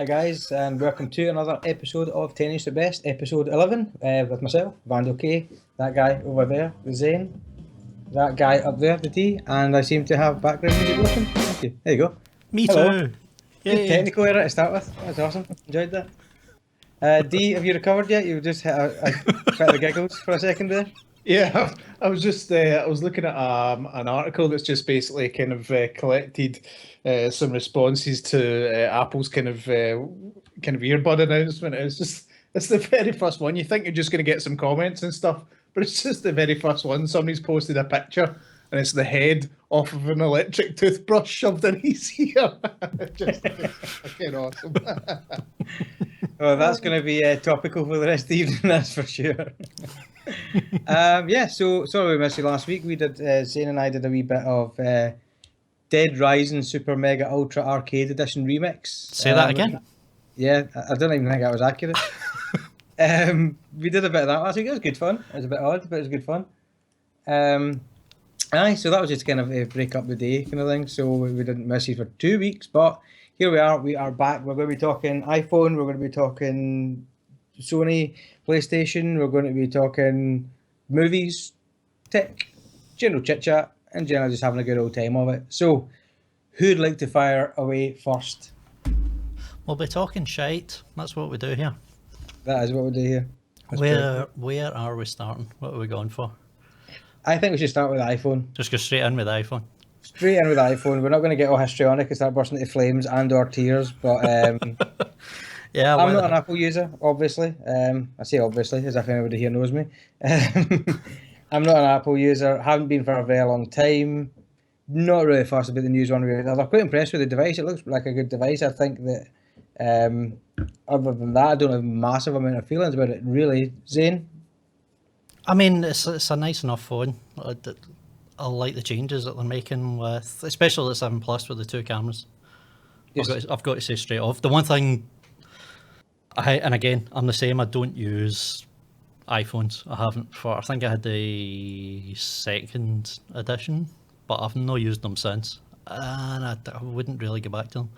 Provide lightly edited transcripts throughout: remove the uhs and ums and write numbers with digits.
Hi guys, and welcome to another episode of Tenuous at Best, episode 11, with myself, Vandal K, that guy over there, the Zane, that guy up there, the T, and I seem to have background music working. Thank you. There you go. Me Hello. too. Good Yay. technical error to start with. That was awesome. Enjoyed that. D, have you recovered yet? You just hit a bit of the giggles for a second there. Yeah, I was just I was looking at an article that's just basically kind of collected some responses to Apple's kind of earbud announcement. It's the very first one. You think you're just going to get some comments and stuff, but it's just the very first one. Somebody's posted a picture and it's the head off of an electric toothbrush shoved in his ear. Just fucking awesome. Well, that's going to be topical for the rest of the evening, that's for sure. So sorry we missed you last week. We did, Zane and I did a wee bit of Dead Rising Super Mega Ultra Arcade Edition Remix. Say that again? Yeah, I don't even think that was accurate. We did a bit of that last week. It was good fun. It was a bit odd, but it was good fun. So that was just kind of a break up the day kind of thing. So we didn't miss you for 2 weeks, but here we are. We are back. We're going to be talking iPhone. We're going to be talking Sony, PlayStation. We're going to be talking movies, tech, general chit chat, and generally just having a good old time of it. So, who'd like to fire away first? We'll be talking shite. That's what we do here. That is what we do here. Where are we starting? What are we going for? I think we should start with the iPhone. Just go straight in with the iPhone. Straight in with the iPhone. We're not going to get all histrionic and start bursting into flames and/or tears, but Yeah, I'm not an Apple user, obviously. I say obviously, as if anybody here knows me. I'm not an Apple user, haven't been for a very long time. Not really fussed about the news one way or the other. Quite impressed with the device. It looks like a good device. I think that other than that, I don't have a massive amount of feelings about it, really. Zane? I mean, it's a nice enough phone. I like the changes that they're making with, especially the 7 Plus with the 2 cameras. Yes. I've got to say straight off, the one thing, and again, I'm the same. I don't use iPhones. I haven't for. I think I had the 2nd edition, but I've not used them since, and I wouldn't really go back to them.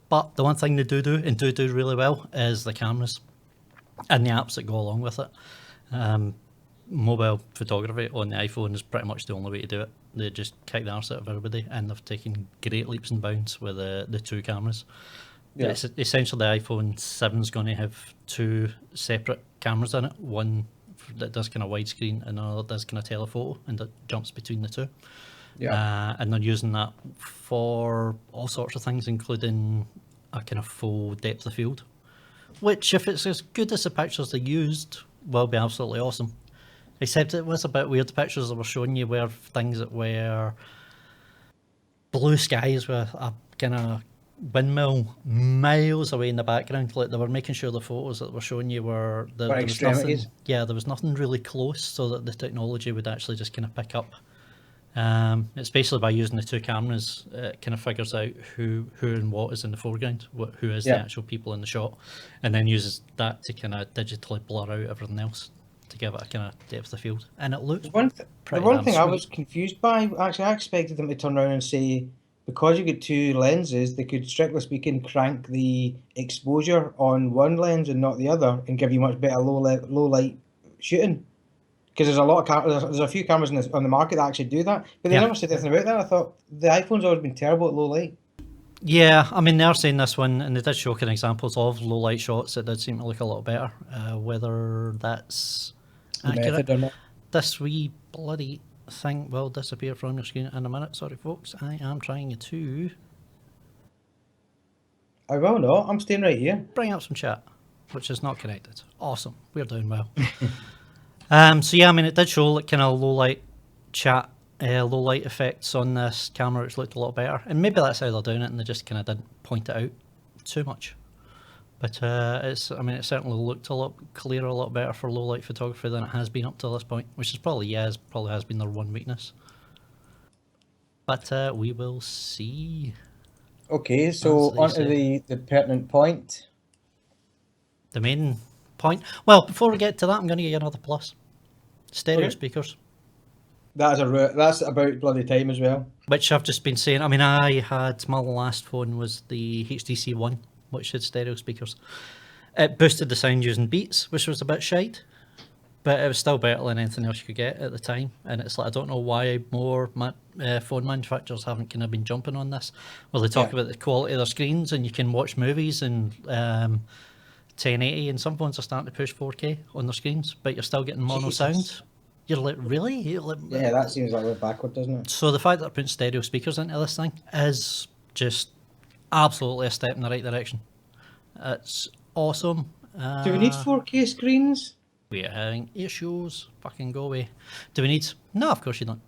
But the one thing they do really well is the cameras and the apps that go along with it. Mobile photography on the iPhone is pretty much the only way to do it. They just kick the arse out of everybody, and they've taken great leaps and bounds with the 2 cameras. Yeah. It's essentially the iPhone 7 is going to have 2 separate cameras in it. One that does kind of widescreen, and another that does kind of telephoto, and that jumps between the 2. Yeah. And they're using that for all sorts of things, including a kind of full depth of field, which, if it's as good as the pictures they used, will be absolutely awesome. Except it was a bit weird. The pictures that were showing you were things that were blue skies with a kind of windmill miles away in the background. Like, they were making sure the photos that were showing you were there was nothing. Yeah, there was nothing really close, so that the technology would actually just kind of pick up. It's basically by using the 2 cameras, it kind of figures out who and what is in the foreground, who is the actual people in the shot, and then uses that to kind of digitally blur out everything else to give it a kind of depth of field. And it looks the one thing I was confused by, actually, I expected them to turn around and say, because you get 2 lenses, they could, strictly speaking, crank the exposure on one lens and not the other, and give you much better low light shooting. Because there's a lot of there's a few cameras on the market that actually do that, but they never said anything about that. I thought the iPhone's always been terrible at low light. Yeah, I mean, they're saying this one, and they did show kind of examples of low light shots that did seem to look a lot better. Whether that's accurate or not. This wee bloody thing will disappear from your screen in a minute. Sorry, folks. I am trying to. I will not. I'm staying right here. Bring up some chat, which is not connected. Awesome. We're doing well. So yeah, I mean, it did show like kind of low light effects on this camera, which looked a lot better. And maybe that's how they're doing it, and they just kind of didn't point it out too much. But it certainly looked a lot clearer, a lot better for low light photography than it has been up to this point, which is probably has been their one weakness. But we will see. Okay, so on to the pertinent point. The main point. Well, before we get to that, I'm going to give you another plus. Stereo speakers. That's about bloody time as well. Which I've just been saying. I mean, my last phone was the HTC One, which had stereo speakers. It boosted the sound using Beats, which was a bit shite, but it was still better than anything else you could get at the time. And it's like, I don't know why more phone manufacturers haven't kind of been jumping on this. Well, they talk about the quality of their screens, and you can watch movies in 1080, and some phones are starting to push 4K on their screens, but you're still getting mono sound. You're like, really? Yeah, that seems like a bit backward, doesn't it? So the fact that they're putting stereo speakers into this thing is just absolutely a step in the right direction. It's awesome. Do we need 4K screens? We're having issues. Fucking go away. Do we need... No, of course you don't.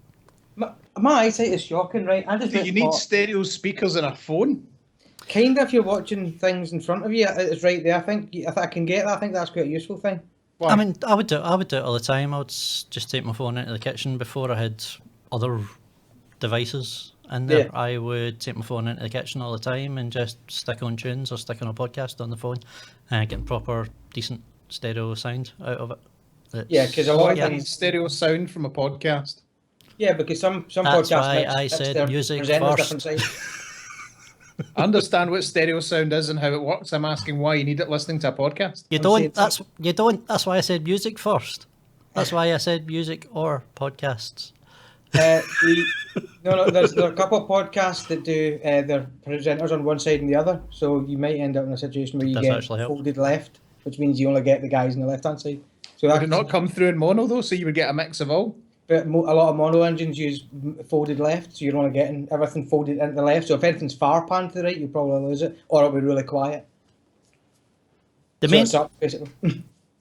My eyesight is shocking, right? I just Do you need stereo speakers in a phone? Kind of, if you're watching things in front of you, it's right there. I think if I can get that, I think that's quite a useful thing. Why? I mean, I would do it all the time. I would just take my phone into the kitchen before I had other devices in there. Yeah. I would take my phone into the kitchen all the time and just stick on tunes or stick on a podcast on the phone and get proper, decent stereo sound out of it. Yeah, because a lot of You need things. stereo sound from a podcast. Yeah, because some That's podcasts. why mix- I mix said their music presenters first. different sides. I understand what stereo sound is and how it works. I'm asking why you need it listening to a podcast. You don't. That's why I said music first. That's why I said music or podcasts. No, there are a couple of podcasts that do their presenters on one side and the other, so you might end up in a situation where you Does get actually help. folded left, which means you only get the guys on the left hand side. So Would that's it not come through in mono though, so you would get a mix of all? But a lot of mono engines use folded left, so you're only getting everything folded into the left. So if anything's far pan to the right, you'll probably lose it, or it'll be really quiet. The So main it's up, basically.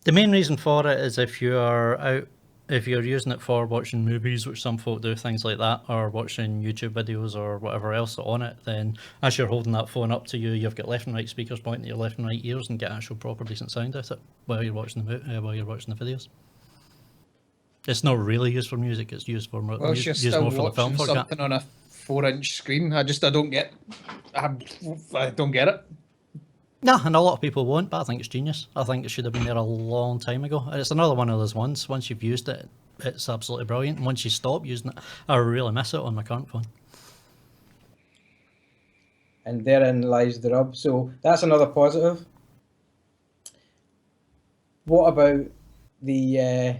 the main reason for it is if you're using it for watching movies, which some folk do, things like that, or watching YouTube videos or whatever else on it, then as you're holding that phone up to you, you've got left and right speakers pointing at your left and right ears and get actual proper decent sound out of it while you're watching the videos. It's not really used for music; it's used for Well, you're used still more for the film watching format. something on a 4-inch screen. I don't get it. No, and a lot of people won't, but I think it's genius. I think it should have been there a long time ago. And it's another one of those ones, once you've used it, it's absolutely brilliant. And once you stop using it, I really miss it on my current phone. And therein lies the rub. So that's another positive. What about the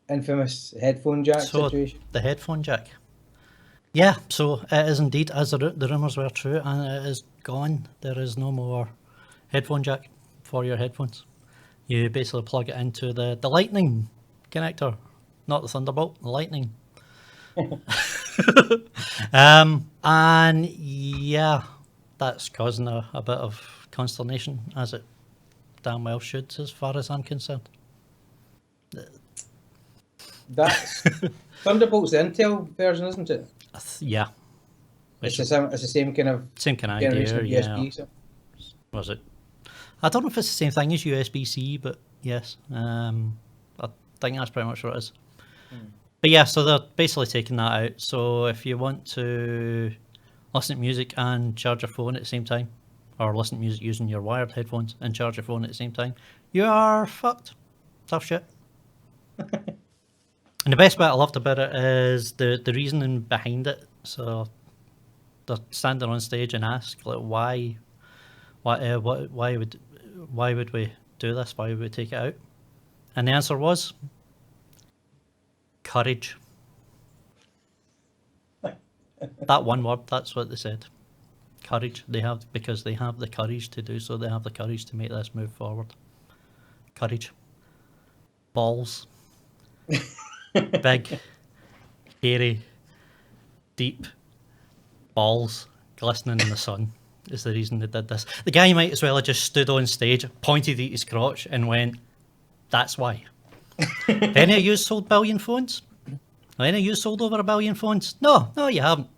infamous headphone jack situation? The headphone jack. Yeah, so it is indeed, as the rumours were true, and it is gone. There is no more headphone jack for your headphones. You basically plug it into the lightning connector, not the Thunderbolt, the lightning. And yeah, that's causing a bit of consternation, as it damn well should, as far as I'm concerned. That's Thunderbolt's the Intel version, isn't it? Yeah. It's the same kind of Same kind of generation idea, of yeah. USB. So. Was it? I don't know if it's the same thing as USB-C, but yes. I think that's pretty much what it is. But yeah, so they're basically taking that out. So if you want to listen to music and charge your phone at the same time, or listen to music using your wired headphones and charge your phone at the same time, you are fucked. Tough shit. And the best bit I loved about it is the reasoning behind it. So they're standing on stage and ask, like, why would we do this? Why would we take it out? And the answer was courage. That one word, that's what they said. Courage. Because they have the courage to do so. They have the courage to make this move forward. Courage. Balls. Big, hairy, deep balls glistening in the sun is the reason they did this. The guy might as well have just stood on stage, pointed at his crotch and went, that's why. Any of you sold billion phones? Any of you sold over 1 billion phones? No, you haven't.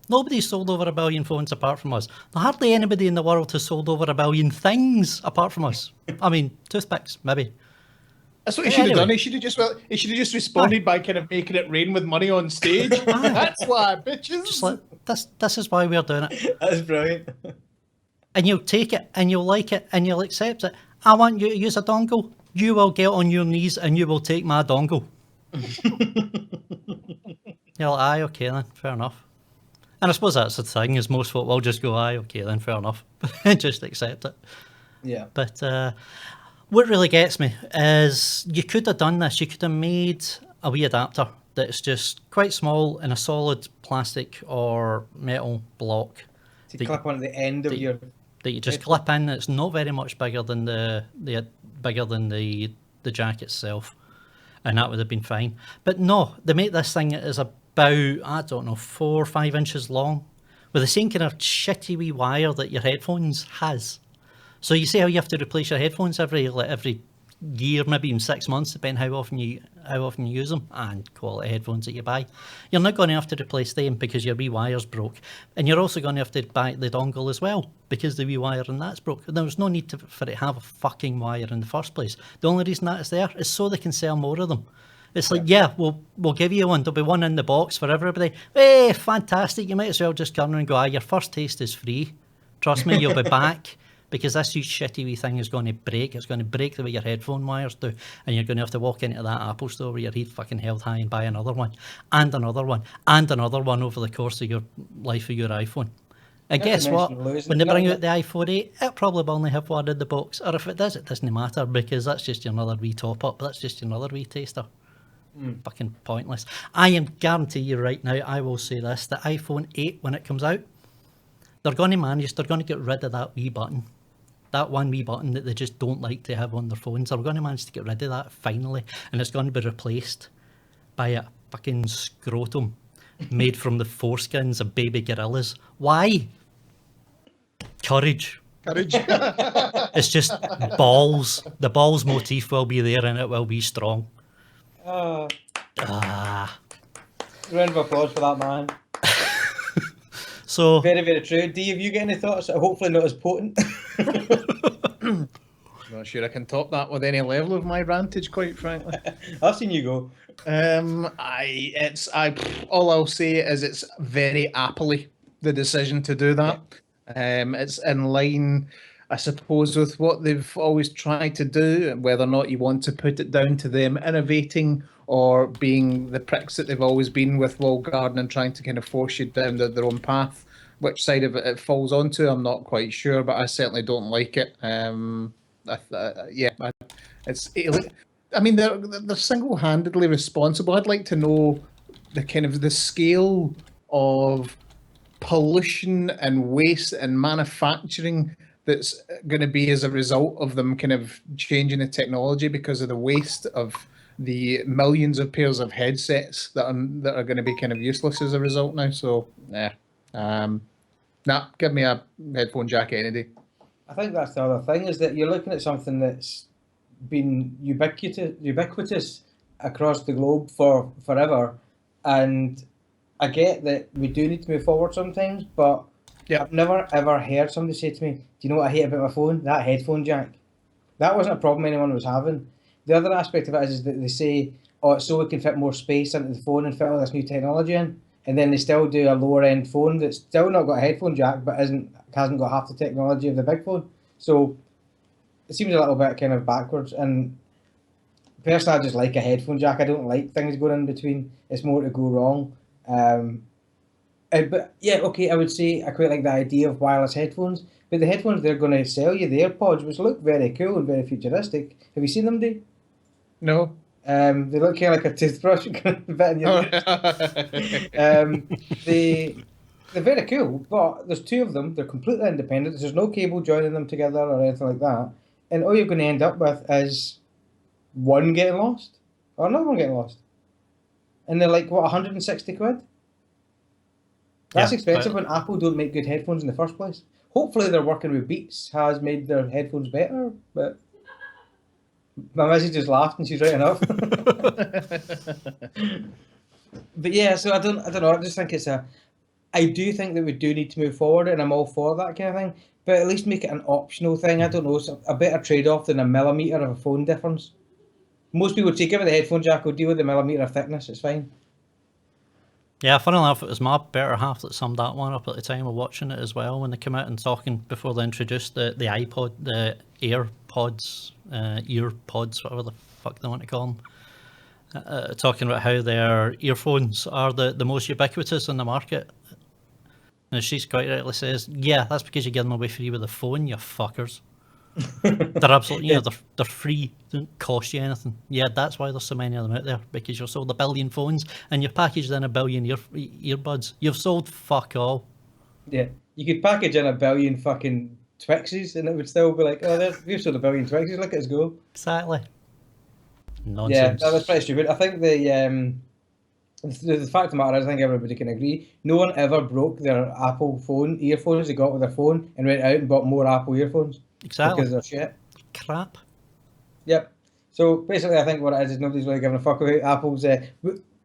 Nobody's sold over 1 billion phones apart from us. Hardly anybody in the world has sold over 1 billion things apart from us. I mean, toothpicks, maybe. That's what he should have done. He should have just responded by kind of making it rain with money on stage. That's why, bitches. Just like, this is why we're doing it. That's brilliant. And you'll take it, and you'll like it, and you'll accept it. I want you to use a dongle. You will get on your knees, and you will take my dongle. You're like, aye, okay then, fair enough. And I suppose that's the thing, is most folk will just go, aye, okay, then fair enough. Just accept it. Yeah. But what really gets me is you could have done this. You could have made a wee adapter that's just quite small in a solid plastic or metal block To that, clip on the end of that- your. that you just headphone. clip in. It's not very much bigger than the jack itself, and that would have been fine. But no, they make this thing that is about, I don't know, 4 or 5 inches long, with the same kind of shitty wee wire that your headphones has. So you see how you have to replace your headphones every year, maybe in 6 months, depending how often you use them, and quality headphones that you buy. You're not going to have to replace them because your wee wire's broke, and you're also going to have to buy the dongle as well because the wee wire and that's broke. There's no need for it to have a fucking wire in the first place. The only reason that is there is so they can sell more of them. It's like, yeah, we'll give you one. There'll be one in the box for everybody. Hey, fantastic! You might as well just turn and go, your first taste is free. Trust me, you'll be back. Because this shitty wee thing is going to break. It's going to break the way your headphone wires do. And you're going to have to walk into that Apple store with your head fucking held high and buy another one. And another one. And another one over the course of your life of your iPhone. And guess what? When they bring out the iPhone 8, it'll probably only have one in the box. Or if it does, it doesn't matter because that's just another wee top up. That's just another wee taster. Fucking pointless. I am guarantee you right now, I will say this, the iPhone 8, when it comes out, they're going to get rid of that wee button. That one wee button that they just don't like to have on their phones. They're going to manage to get rid of that finally, and it's going to be replaced by a fucking scrotum made from the foreskins of baby gorillas. Why? Courage. It's just balls. The balls motif will be there and it will be strong. Round of applause for that man. So Very, very true. D, have you got any thoughts? Hopefully not as potent. Not sure I can top that with any level of my rantage, quite frankly. I've seen you go. All I'll say is it's very Apple-y, the decision to do that. It's in line, I suppose, with what they've always tried to do, whether or not you want to put it down to them innovating or being the pricks that they've always been with walled garden and trying to kind of force you down their own path. Which side of it falls onto, I'm not quite sure, but I certainly don't like it. They're single-handedly responsible. I'd like to know the scale of pollution and waste and manufacturing that's going to be as a result of them kind of changing the technology because of the waste of the millions of pairs of headsets that are going to be kind of useless as a result now. So, give me a headphone jack any day. I think that's the other thing, is that you're looking at something that's been ubiquitous across the globe for forever, and I get that we do need to move forward sometimes, but I've never ever heard somebody say to me, do you know what I hate about my phone? That headphone jack. That wasn't a problem anyone was having. The other aspect of it is that they say, oh, it's so we can fit more space into the phone and fit all this new technology in, and then they still do a lower end phone that's still not got a headphone jack but hasn't got half the technology of the big phone. So it seems a little bit kind of backwards, and personally I just like a headphone jack. I don't like things going in between. It's more to go wrong. But yeah, okay, I would say I quite like the idea of wireless headphones, but the headphones they're going to sell you, the AirPods, which look very cool and very futuristic. Have you seen them, Dave? No. They look kind of like a toothbrush bit in your they're very cool, but there's two of them. They're completely independent. There's no cable joining them together or anything like that. And all you're going to end up with is one getting lost or another one getting lost. And they're like, what, 160 quid? That's expensive when Apple don't make good headphones in the first place. Hopefully they're working with Beats has made their headphones better, but my missus just laughed and she's right enough. But yeah, so I don't know. I just think I do think that we do need to move forward, and I'm all for that kind of thing. But at least make it an optional thing. I don't know, so a better trade-off than a millimetre of a phone difference. Most people would say, give it the headphone jack, we'll deal with the millimetre of thickness, it's fine. Yeah, funny enough, it was my better half that summed that one up at the time of watching it as well, when they came out and talking before they introduced the iPod, the AirPods, earpods, whatever the fuck they want to call them. Talking about how their earphones are the most ubiquitous in the market. And she's quite rightly says, yeah, that's because you give them away free with the phone, you fuckers. They're absolutely, they're free, they don't cost you anything. Yeah, that's why there's so many of them out there, because you've sold a billion phones and you've packaged in a billion earbuds. You've sold fuck all. Yeah, you could package in a billion fucking Twixes, and it would still be like, oh, we've sold a billion Twixes. Look at us go. Exactly. Yeah, Nonsense. that's pretty stupid. I think the fact of the matter is, I think everybody can agree, no one ever broke their Apple phone earphones they got with their phone and went out and bought more Apple earphones Exactly. because they're shit. Crap. Yep. So basically, I think what it is nobody's really giving a fuck about Apple's.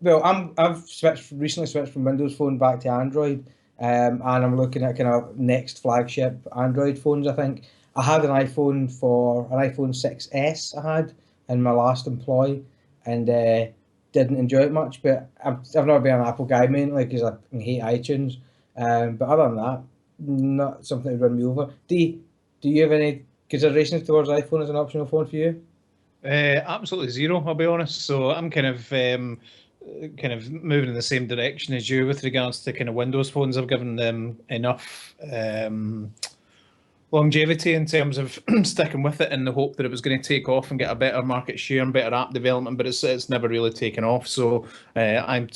Well, I've recently switched from Windows Phone back to Android, and I'm looking at kind of next flagship Android phones. I think I had an iPhone 6S I had in my last employ, and didn't enjoy it much. But I've never been an Apple guy mainly because I hate iTunes. But other than that, not something that would run me over. Do you have any considerations towards iPhone as an optional phone for you? Absolutely zero, I'll be honest. So I'm kind of moving in the same direction as you with regards to kind of Windows phones. I've given them enough longevity in terms of sticking with it in the hope that it was going to take off and get a better market share and better app development, but it's never really taken off. So I'm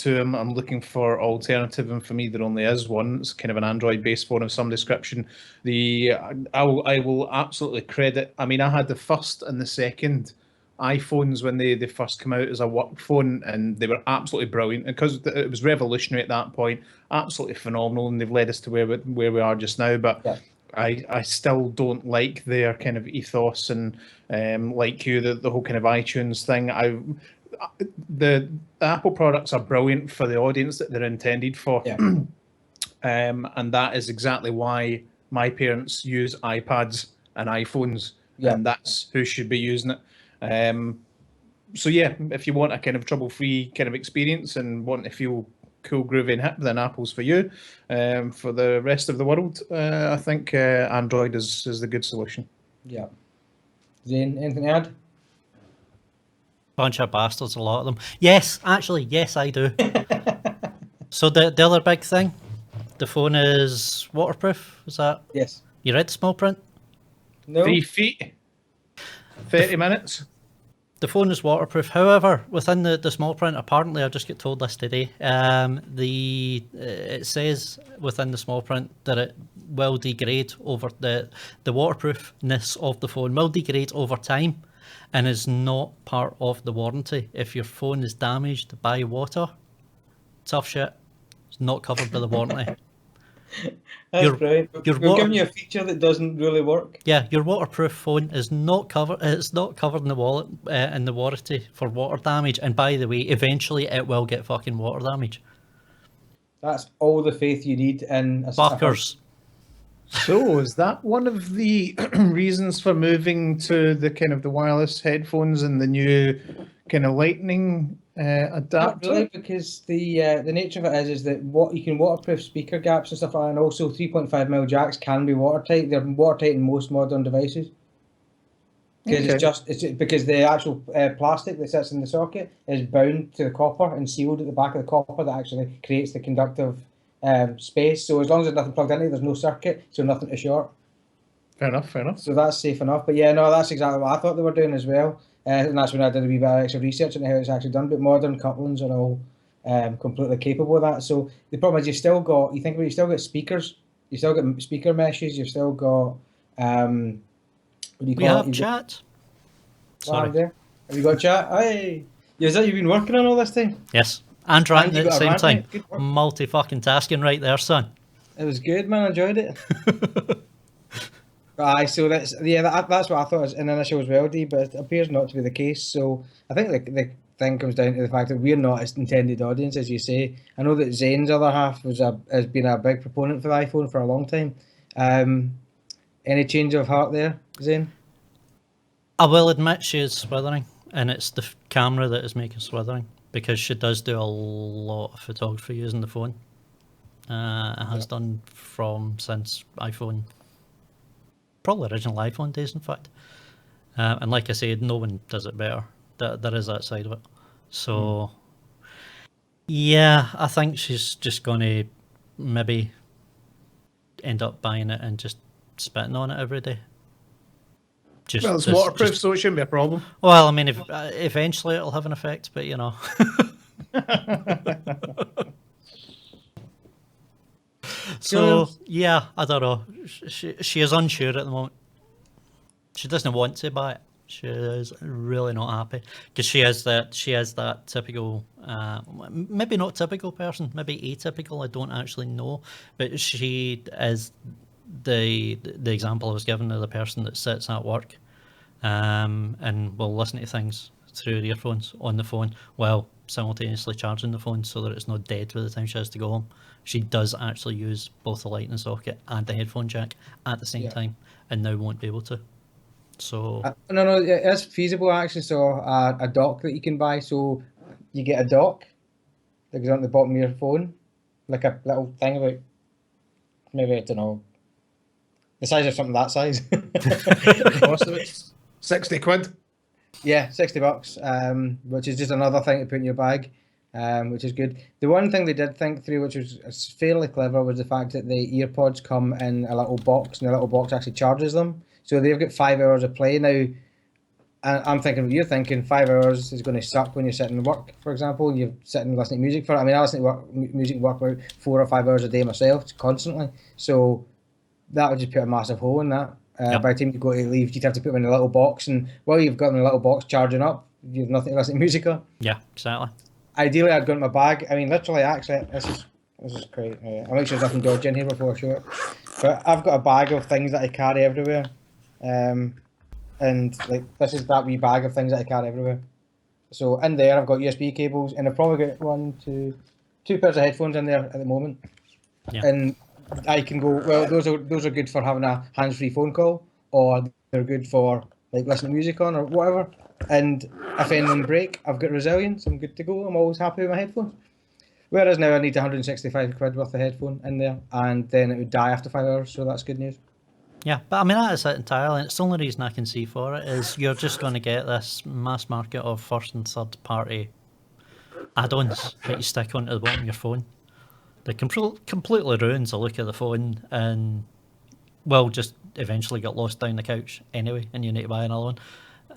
looking for alternative, and for me there only is one. It's kind of an Android-based phone of some description. I will absolutely credit. I mean, I had the first and the second iPhones when they first came out as a work phone, and they were absolutely brilliant because it was revolutionary at that point, absolutely phenomenal, and they've led us to where we are just now. But Yeah. I still don't like their kind of ethos, and like you, the whole kind of iTunes thing. The Apple products are brilliant for the audience that they're intended for. Yeah. And that is exactly why my parents use iPads and iPhones, Yeah. and that's who should be using it. So yeah, if you want a kind of trouble-free kind of experience and want to feel cool, groovy, and hip, then Apple's for you. For the rest of the world, I think Android is the good solution. Yeah. Zane, anything to add? Bunch of bastards, a lot of them. Yes, actually, yes, I do. So the other big thing, the phone is waterproof. Is that? Yes. You read the small print? No. 3 feet, 30 minutes. The phone is waterproof. However, within the small print, apparently, I just got told this today. It says within the small print that it will degrade over the waterproofness of the phone will degrade over time, and is not part of the warranty. If your phone is damaged by water, tough shit. It's not covered by the warranty. That's brilliant. your We're water- giving you a feature that doesn't really work. Yeah, your waterproof phone is not covered. It's not covered in the wallet in the warranty for water damage. And by the way, eventually it will get fucking water damage. That's all the faith you need in a Fuckers. So is that one of the reasons for moving to the kind of the wireless headphones and the new kind of lightning Not adapter? really, because the nature of it is that what you can waterproof speaker gaps and stuff like that, and also 3.5mm jacks can be watertight. They're watertight in most modern devices. Because Okay. because the actual plastic that sits in the socket is bound to the copper and sealed at the back of the copper that actually creates the conductive space. So as long as there's nothing plugged into it, there's no circuit, so nothing to short. Fair enough, fair enough. So that's safe enough. But yeah, no, that's exactly what I thought they were doing as well. And that's when I did a wee bit of extra research into how it's actually done. But modern couplings are all completely capable of that. So the problem is you still got speakers, you still got speaker meshes, you've still got what do you We call have it? chat. What happened Sorry. there? Have you got chat? Hey, is that you've been working on all this time? Yes. And ranting you at the got a same rant, time. mate. Good work. Multi-fucking tasking right there, son. It was good, man. I enjoyed it. Aye, so that's what I thought was in initial as well, D, but it appears not to be the case. So I think the thing comes down to the fact that we're not as intended audience, as you say. I know that Zane's other half has been a big proponent for the iPhone for a long time. Any change of heart there, Zane? I will admit she is swithering, and it's the camera that is making swithering, because she does do a lot of photography using the phone. It has done since iPhone, probably original iPhone days, in fact. And like I said, no one does it better. There is that side of it. So, yeah, I think she's just going to maybe end up buying it and just spitting on it every day. Well, it's waterproof, so it shouldn't be a problem. Well, I mean, eventually it'll have an effect, but you know. So yeah, I don't know. She is unsure at the moment. She doesn't want to buy it. She is really not happy because she has that typical, maybe not typical person, maybe atypical. I don't actually know, but she is the example I was given of the person that sits at work, and will listen to things through the earphones on the phone while simultaneously charging the phone so that it's not dead by the time she has to go home. She does actually use both the lightning socket and the headphone jack at the same time, and now won't be able to. So no, it is feasible actually. So a dock that you can buy. So you get a dock that goes on the bottom of your phone, like a little thing about maybe, I don't know, the size of something that size. Cost of it, 60 quid. Yeah, $60, which is just another thing to put in your bag, which is good. The one thing they did think through, which was fairly clever, was the fact that the earpods come in a little box, and the little box actually charges them. So they've got 5 hours of play now. I'm thinking what you're thinking. 5 hours is going to suck when you're sitting and work, for example, and you're sitting listening to music for it. I mean, I listen to music and work about 4 or 5 hours a day myself, constantly. So that would just put a massive hole in that. By the time you go to leave, you'd have to put them in a little box, and while you've got them in a little box charging up, you've nothing to listen to music on. Yeah, exactly. Ideally, I'd go in my bag. I mean, literally, actually, this is great. I'll make sure there's nothing dodgy in here before I show it. But I've got a bag of things that I carry everywhere. And like this is that wee bag of things that I carry everywhere. So in there I've got USB cables, and I've probably got two pairs of headphones in there at the moment. Yeah. And I can go, well, those are good for having a hands-free phone call, or they're good for like listening to music on or whatever. And if any of them break, I've got resilience, I'm good to go. I'm always happy with my headphones. Whereas now I need 165 quid worth of headphone in there, and then it would die after 5 hours, so that's good news. Yeah, but I mean, that is it entirely. It's the only reason I can see for it is you're just going to get this mass market of first and third party add-ons that you stick onto the bottom of your phone. That completely ruins the look of the phone and will just eventually get lost down the couch anyway, and you need to buy another one.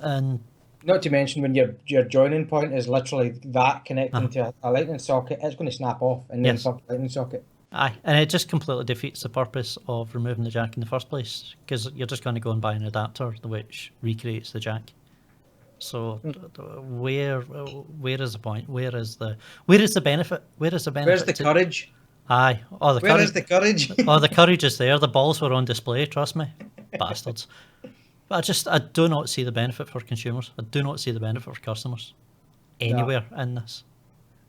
And not to mention when your joining point is literally that connecting to a lightning socket, it's going to snap off and then fuck the lightning socket. Aye, and it just completely defeats the purpose of removing the jack in the first place, because you're just going to go and buy an adapter which recreates the jack. So where is the point? Where is the benefit? Where's the courage? Aye, Where is the courage? The courage is there. The balls were on display. Trust me, bastards. But I do not see the benefit for consumers. I do not see the benefit for customers anywhere in this.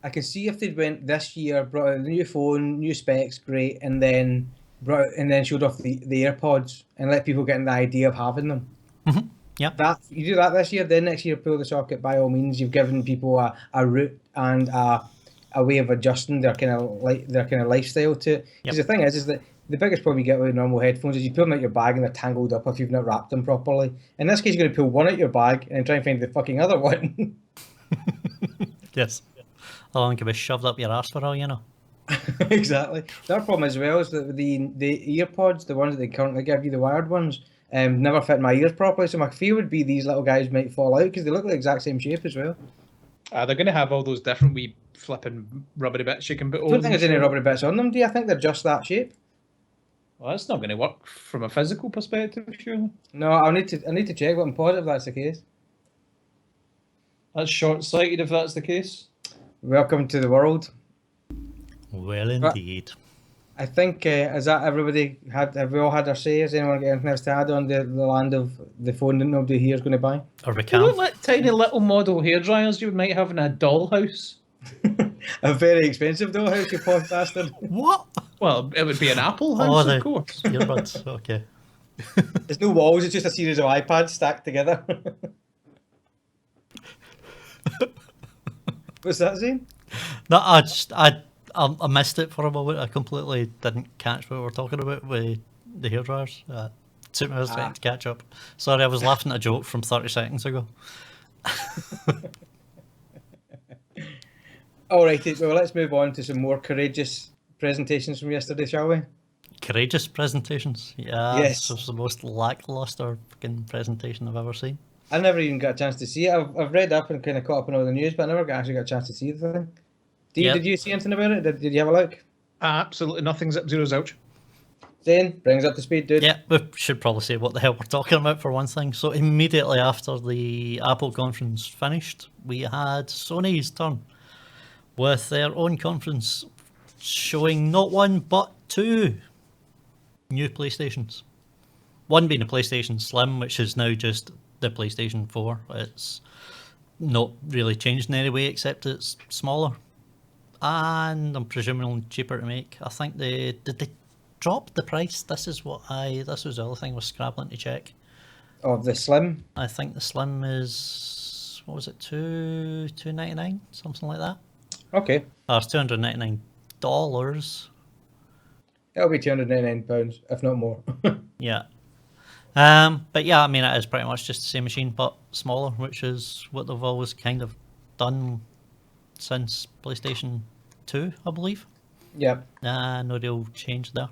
I can see if they went this year, brought out a new phone, new specs, great, and then showed off the AirPods and let people get in the idea of having them. Mm-hmm. Yeah. You do that this year, then next year pull the socket. By all means, you've given people a route and a way of adjusting their kind of lifestyle to it. Because the thing is that the biggest problem you get with normal headphones is you pull them out your bag and they're tangled up if you've not wrapped them properly. In this case, you're going to pull one out your bag and then try and find the fucking other one. Yes. How long can be shoved up your arse for all you know? Exactly. The other problem as well is that the earpods, the ones that they currently give you, the wired ones, never fit my ears properly. So my fear would be these little guys might fall out because they look like the exact same shape as well. They're going to have all those different wee flipping rubbery bits you can put on. I don't think there's any rubbery bits on them, do you? I think they're just that shape. Well, that's not going to work from a physical perspective, surely. No, I need to check, but I'm positive that's the case. That's short-sighted if that's the case. Welcome to the world. Well, indeed. But I think, is that everybody have we all had our say? Has anyone got anything else to add on the land of the phone that nobody here is going to buy? Or we They can. look like tiny little model hairdryers you might have in a dollhouse. A very expensive dollhouse, you poor bastard. What? Well, it would be an Apple house, of course. Earbuds, okay. There's no walls, it's just a series of iPads stacked together. What's that saying? No, I missed it for a moment. I completely didn't catch what we were talking about with the hairdryers. It took me a second to catch up. Sorry, I was laughing at a joke from 30 seconds ago. Alrighty, well, let's move on to some more courageous presentations from yesterday, shall we? courageous presentations. Yeah, Yes. this was the most lackluster fucking presentation I've ever seen. I never even got a chance to see it. I've read up and kind of caught up on all the news, but I never actually got a chance to see the thing. Yeah. Did you see anything about it? Did you have a look? Absolutely nothing. Zip zero's out. Zane, brings up to speed, dude. Yeah, we should probably say what the hell we're talking about for one thing. So immediately after the Apple conference finished, we had Sony's turn with their own conference showing not one but two new PlayStations. One being a PlayStation Slim, which is now just the PlayStation 4. It's not really changed in any way except it's smaller. And I'm presuming cheaper to make. I think they dropped the price. This was the other thing I was scrabbling to check. Oh, the Slim. I think the Slim is, what was it, $299, something like that. Okay. It's $299. It'll be £299, if not more. Yeah. But yeah, I mean, it is pretty much just the same machine, but smaller, which is what they've always kind of done since PlayStation 2, I believe. Yeah. No real change there.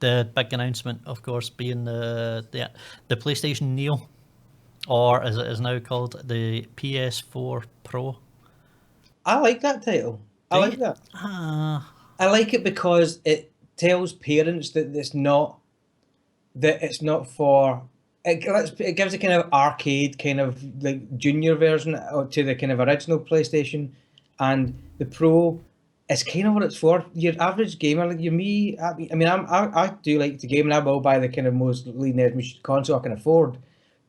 The big announcement, of course, being the PlayStation Neo, or as it is now called, the PS4 Pro. I like that title. I like that. I like it because it tells parents that it's not for it gives a kind of arcade kind of like junior version to the kind of original PlayStation, and the Pro is kind of what it's for. Your average gamer, like me. I mean, I do like to game, and I will buy the kind of most leading edge console I can afford.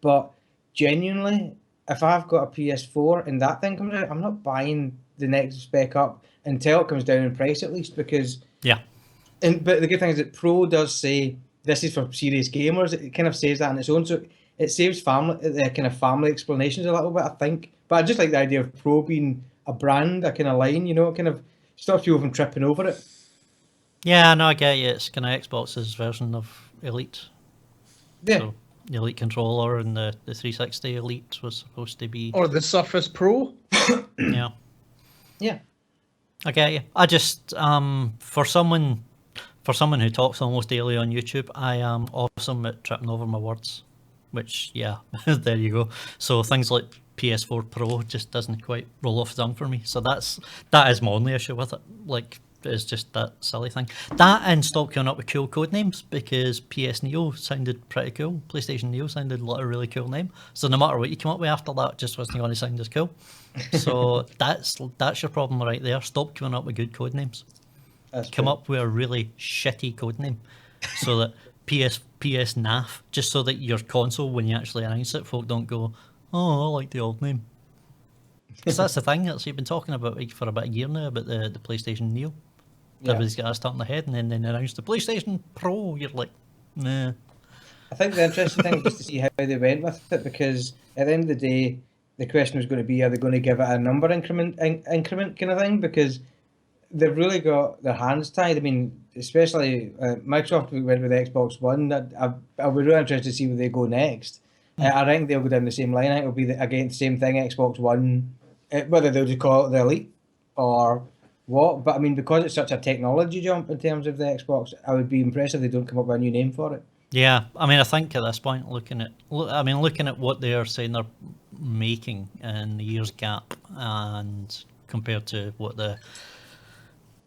But genuinely, if I've got a PS4 and that thing comes out, I'm not buying the next spec up until it comes down in price, at least, because Yeah. but the good thing is that Pro does say this is for serious gamers. It kind of says that on its own, so it saves the kind of family explanations a little bit, I think. But I just like the idea of Pro being a brand, a kind of line, it kind of stops people from tripping over it. Yeah, no, I get you. It's kind of Xbox's version of Elite. Yeah. So the Elite controller and the 360 Elite was supposed to be. Or the Surface Pro. Yeah. Yeah. I get you. I just for someone who talks almost daily on YouTube, I am awesome at tripping over my words. Which, yeah, there you go. So things like PS4 Pro just doesn't quite roll off the tongue for me. So that is my only issue with it. Like, it's just that silly thing. That and stop coming up with cool code names, because PS Neo sounded pretty cool. PlayStation Neo sounded like a really cool name. So no matter what you come up with after that, it just wasn't going to sound as cool. So that's your problem right there. Stop coming up with good code names. Come up with a really shitty code name, so that PS NAF, just so that your console, when you actually announce it, folk don't go, "Oh, I like the old name." Because that's the thing that you've been talking about for about a year now about the PlayStation Neo. Yeah. Everybody's got a start in the head, and then they announce the PlayStation Pro. You're like, nah. I think the interesting thing is just to see how they went with it, because at the end of the day, the question was going to be, are they going to give it a number increment kind of thing? Because they've really got their hands tied. I mean, especially Microsoft went with the Xbox One. I'll be really interested to see where they go next. I think they'll go down the same line. I think it'll be again the same thing, Xbox One, whether they'll just call it the Elite or what. But I mean, because it's such a technology jump in terms of the Xbox, I would be impressed if they don't come up with a new name for it. Yeah, I mean, I think at this point, looking at what they're saying they're making in the year's gap, and compared to what the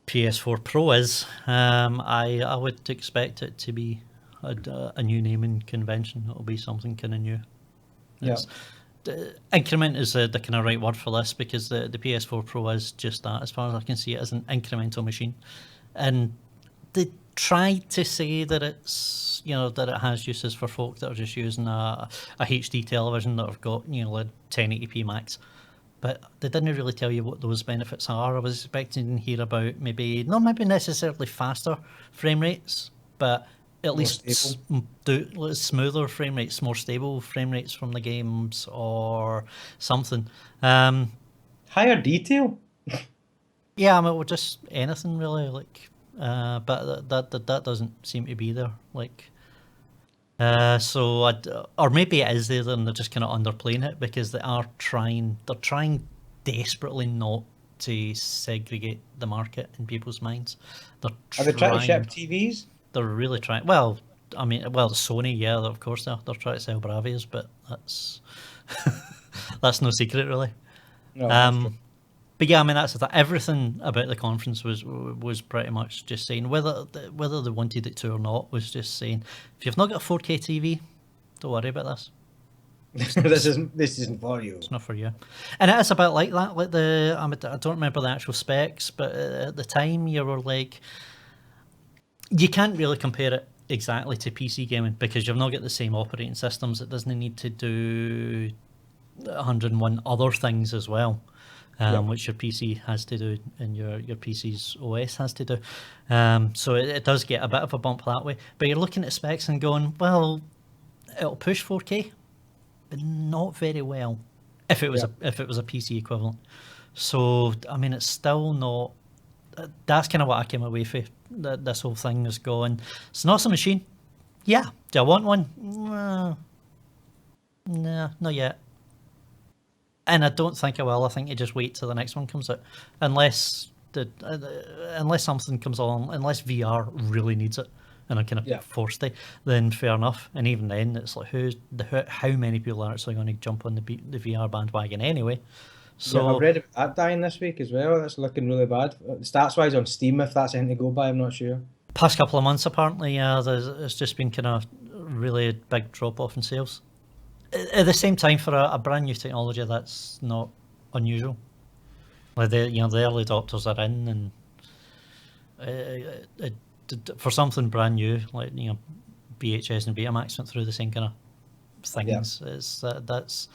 PS4 Pro is, I would expect it to be a new naming convention. It'll be something kind of new. Yeah. Increment is the kind of right word for this, because the PS4 Pro is just that, as far as I can see it, as an incremental machine. And they tried to say that it's, that it has uses for folk that are just using a HD television that have got, like 1080p max. But they didn't really tell you what those benefits are. I was expecting to hear about maybe necessarily faster frame rates, but at least smoother frame rates, more stable frame rates from the games or something. Higher detail? Yeah, I mean, just anything really, like, but that doesn't seem to be there. Like, or maybe it is there and they're just kind of underplaying it, because they're trying desperately not to segregate the market in people's minds. Are they trying to ship TVs? They're really trying. Well, I mean, Sony, yeah, of course they're trying to sell Bravias, but that's that's no secret, really. No, that's true. But yeah, I mean, that's everything about the conference was pretty much just saying whether they wanted it to or not, was just saying, if you've not got a 4K TV, don't worry about this. This isn't for you. It's not for you. And it is a bit like that. Like I don't remember the actual specs, but at the time you were like, you can't really compare it exactly to PC gaming because you've not got the same operating systems. It doesn't need to do 101 other things as well. Which your PC has to do and your PC's OS has to do. So it does get a bit of a bump that way. But you're looking at specs and going, well, it'll push 4K, but not very well if it was a PC equivalent. So, I mean, it's still not... That's kind of what I came away from. This whole thing is going, it's an awesome machine. Yeah. Do I want one? Nah, not yet. And I don't think I will. I think you just wait till the next one comes out, unless something comes along, unless VR really needs it, and I'm kind of forced to. Then fair enough. And even then, it's like how many people are actually going to jump on the VR bandwagon anyway? So I've read about that dying this week as well. That's looking really bad. Stats wise on Steam, if that's anything to go by, I'm not sure. Past couple of months, apparently, it's just been kind of really a big drop off in sales. At the same time, for a brand new technology, that's not unusual. Like the early adopters are in, and for something brand new, like VHS and Betamax went through the same kind of things. Yeah. That's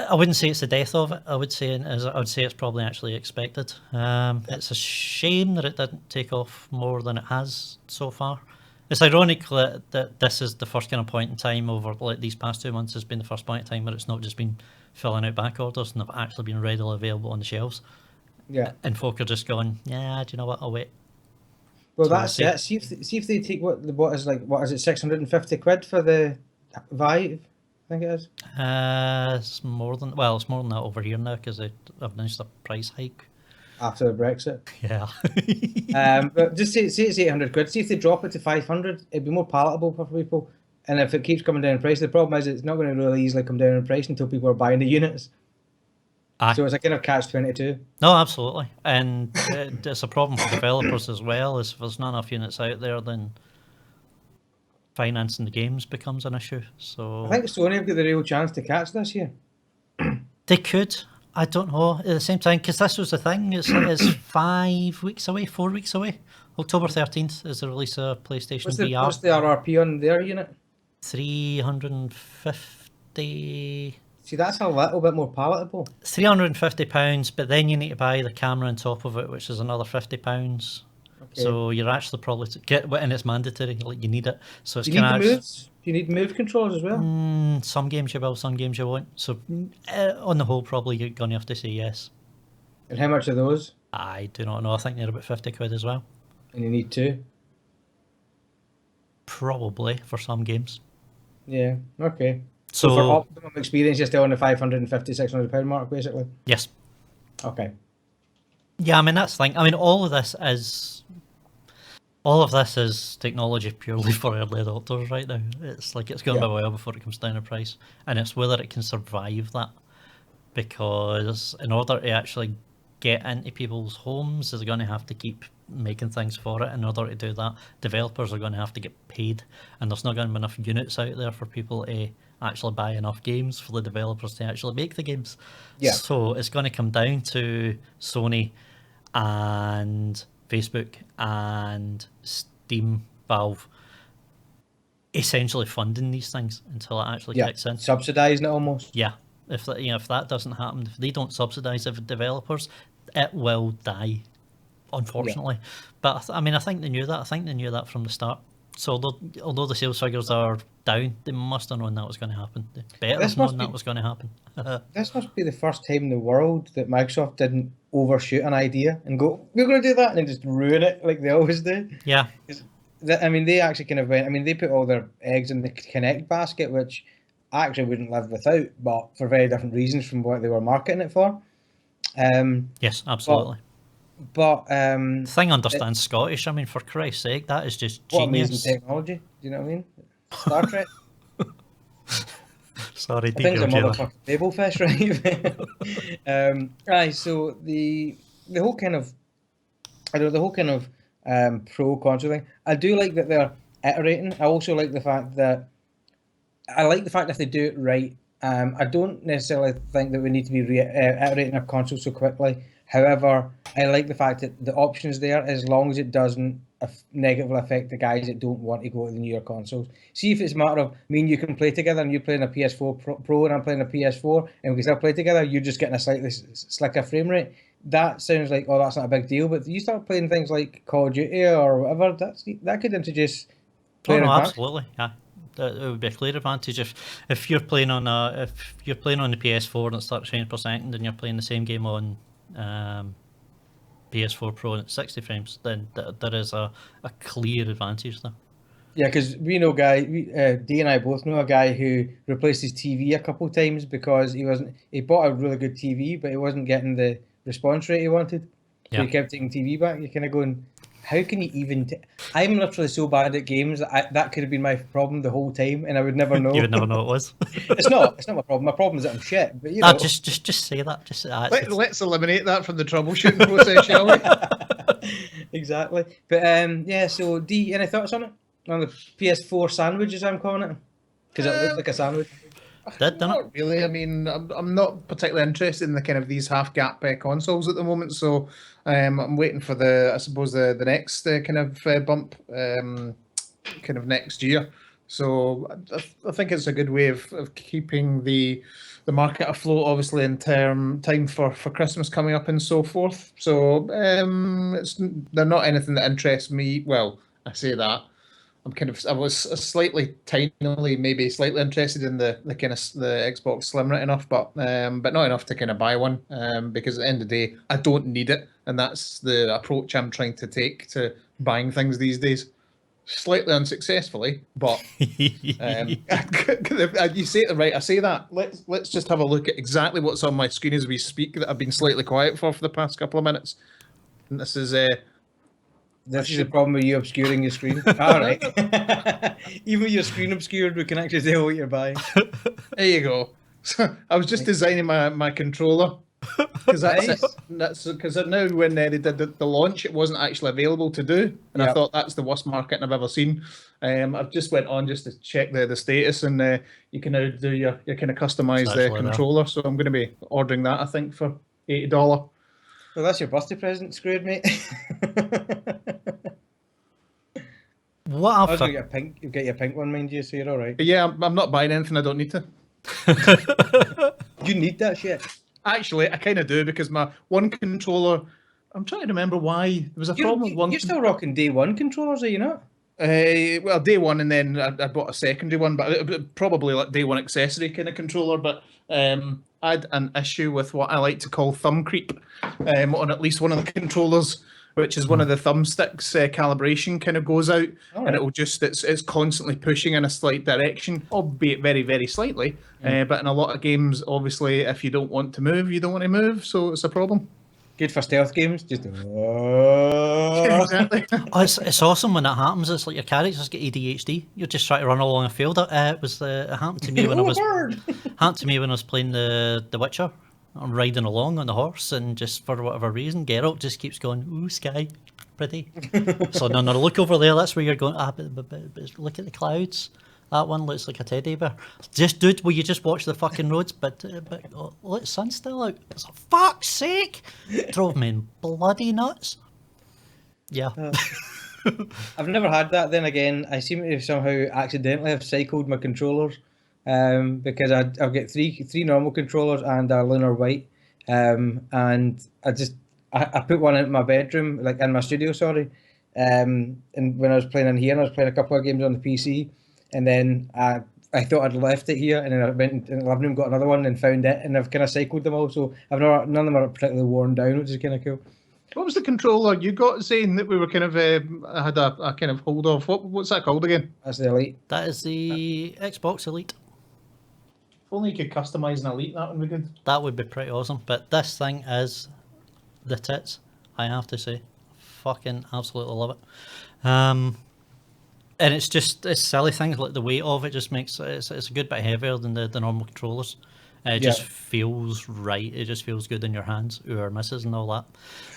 I wouldn't say it's the death of it. I would say it's probably actually expected. It's a shame that it didn't take off more than it has so far. It's ironic that this is the first kind of point in time over like these past 2 months has been the first point in time where it's not just been filling out back orders and have actually been readily available on the shelves. Yeah. And folk are just going, yeah, do you know what? I'll wait. Well, that's it. See if they take what is it, 650 quid for the Vive? I think it is. It's more than that over here now because they've announced a price hike. After the Brexit. Yeah. But just say it's 800 quid. See if they drop it to 500, it'd be more palatable for people. And if it keeps coming down in price, the problem is it's not going to really easily come down in price until people are buying the units. So it's a kind of catch-22. No, absolutely. And it's a problem for developers as well. Is if there's not enough units out there, then financing the games becomes an issue. So I think Sony have got the real chance to catch this year. They could. I don't know. At the same time, because this was the thing, it's 5 weeks away, 4 weeks away. October 13th is the release of PlayStation VR. What's the RRP on their unit? 350. See, that's a little bit more palatable. £350, but then you need to buy the camera on top of it, which is another £50. Okay. So you're actually probably and it's mandatory. Like you need it. So it's kind of moves. Do you need move controls as well? Some games you will, some games you won't. So on the whole, probably you're going to have to say yes. And how much are those? I do not know. I think they're about 50 quid as well. And you need two? Probably for some games. Yeah. Okay. So for optimum experience, you're still on the £550, £600 mark, basically. Yes. Okay. Yeah, I mean that's the thing. I mean all of this is technology purely for early adopters right now. It's like it's going to be a while before it comes down in price, and it's whether it can survive that. Because in order to actually get into people's homes, they're going to have to keep making things for it. In order to do that, developers are going to have to get paid, and there's not going to be enough units out there for people to actually buy enough games for the developers to actually make the games. Yeah. So it's going to come down to Sony and Facebook and Steam, Valve essentially funding these things until it actually kicks in. Subsidising it almost. Yeah. If that doesn't happen, if they don't subsidise the developers, it will die, unfortunately. Yeah. But I mean, I think they knew that. I think they knew that from the start. So although the sales figures are down, they must have known that was going to happen. They better have known that was going to happen. This must be the first time in the world that Microsoft didn't overshoot an idea and go, we're going to do that, and then just ruin it like they always do. Yeah. I mean, they actually kind of went, I mean, they put all their eggs in the Kinect basket, which I actually wouldn't live without, but for very different reasons from what they were marketing it for. Yes, absolutely. But The thing understands Scottish. I mean, for Christ's sake, that is just what amazing genius. technology. Do you know what I mean? Star Trek. Sorry, I think it's a derailed you there. motherfucking Babel fish, right? Aye, so the whole kind of, I don't know, the whole kind of pro console thing. I do like that they're iterating. I also like the fact that if they do it right. I don't necessarily think that we need to be iterating our console so quickly. However, I like the fact that the option is there as long as it doesn't negatively affect the guys that don't want to go to the newer consoles. See if it's a matter of me and you can play together and you're playing a PS4 Pro and I'm playing a PS4 and we can still play together, you're just getting a slightly slicker frame rate. That sounds like, oh, that's not a big deal. But you start playing things like Call of Duty or whatever, that could introduce player advantage. Absolutely, yeah. It would be a clear advantage if you're playing on the PS4 and it's 30 frames per second and you're playing the same game on PS4 Pro and it's 60 frames, then there is a clear advantage there. Yeah, because we know Dee and I both know a guy who replaced his TV a couple of times because he bought a really good TV, but he wasn't getting the response rate he wanted. So he kept taking TV back. You're kind of going, how can you even? I'm literally so bad at games that could have been my problem the whole time, and I would never know. You would never know it was. It's not my problem. My problem is that I'm shit. But you know, just say that. Let's eliminate that from the troubleshooting process, shall we? Exactly. But yeah. So D, any thoughts on it? On the PS4 sandwich, as I'm calling it, because it looks like a sandwich. Not really. I mean, I'm not particularly interested in the kind of these half gap consoles at the moment. So I'm waiting for the next kind of bump, kind of next year. So I think it's a good way of keeping the market afloat, obviously in time for Christmas coming up and so forth. So they're not anything that interests me. Well, I say that. I was slightly interested in the kind of the Xbox Slim right enough, but not enough to kind of buy one, because at the end of the day, I don't need it, and that's the approach I'm trying to take to buying things these days. Slightly unsuccessfully, but you say it right. I say that. Let's just have a look at exactly what's on my screen as we speak that I've been slightly quiet for the past couple of minutes. And this is This is the problem with you obscuring your screen. All right. Even with your screen obscured, we can actually tell what you're buying. There you go. So I was just designing my controller because that's because now when they did the launch, it wasn't actually available to do, and I thought that's the worst marketing I've ever seen. I've just went on just to check the status, and you can now do your kind of customized controller. So I'm going to be ordering that, I think, for $80. Well, that's your birthday present, screwed, mate. What? You'll get your pink one, mind you, so you're all right. But yeah, I'm not buying anything I don't need to. You need that shit. Actually, I kind of do, because my one controller. I'm trying to remember why there was a problem with one. You're still rocking day one controllers, are you not? Well, day one, and then I bought a secondary one, but probably like day one accessory kind of controller. But I had an issue with what I like to call thumb creep on at least one of the controllers, which is one of the thumbsticks calibration kind of goes out, and it'll just it's constantly pushing in a slight direction, albeit very, very slightly. But in a lot of games, obviously, if you don't want to move, you don't want to move, so it's a problem. Good for stealth games. Just Yeah, exactly. It's awesome when that happens. It's like your characters get ADHD. You're just trying to run along a field. It happened to me when I was playing the Witcher. I'm riding along on the horse, and just for whatever reason, Geralt just keeps going, "Ooh, sky, pretty." So no, look over there. That's where you're going. But look at the clouds. That one looks like a teddy bear. Just, dude, will you just watch the fucking roads? But look, the sun's still out. It's like, fuck's sake! Drove me bloody nuts. Yeah. I've never had that. Then again, I seem to somehow accidentally have cycled my controllers, because I've got three normal controllers and a lunar white, and I put one in my bedroom, like in my studio, sorry, and when I was playing in here, and I was playing a couple of games on the PC. And then I thought I'd left it here, and then I went in the living room, got another one, and found it, and I've kind of cycled them all. So none of them are particularly worn down, which is kind of cool. What was the controller you got, saying that we were kind of had a kind of hold of? What's that called again? That's the Elite. That is the Xbox Elite. only you could customise an Elite, that would be good. That would be pretty awesome. But this thing is the tits, I have to say. Fucking absolutely love it. And it's silly things like the weight of it just makes it's a good bit heavier than the normal controllers. It just feels right. It just feels good in your hands. Or misses and all that.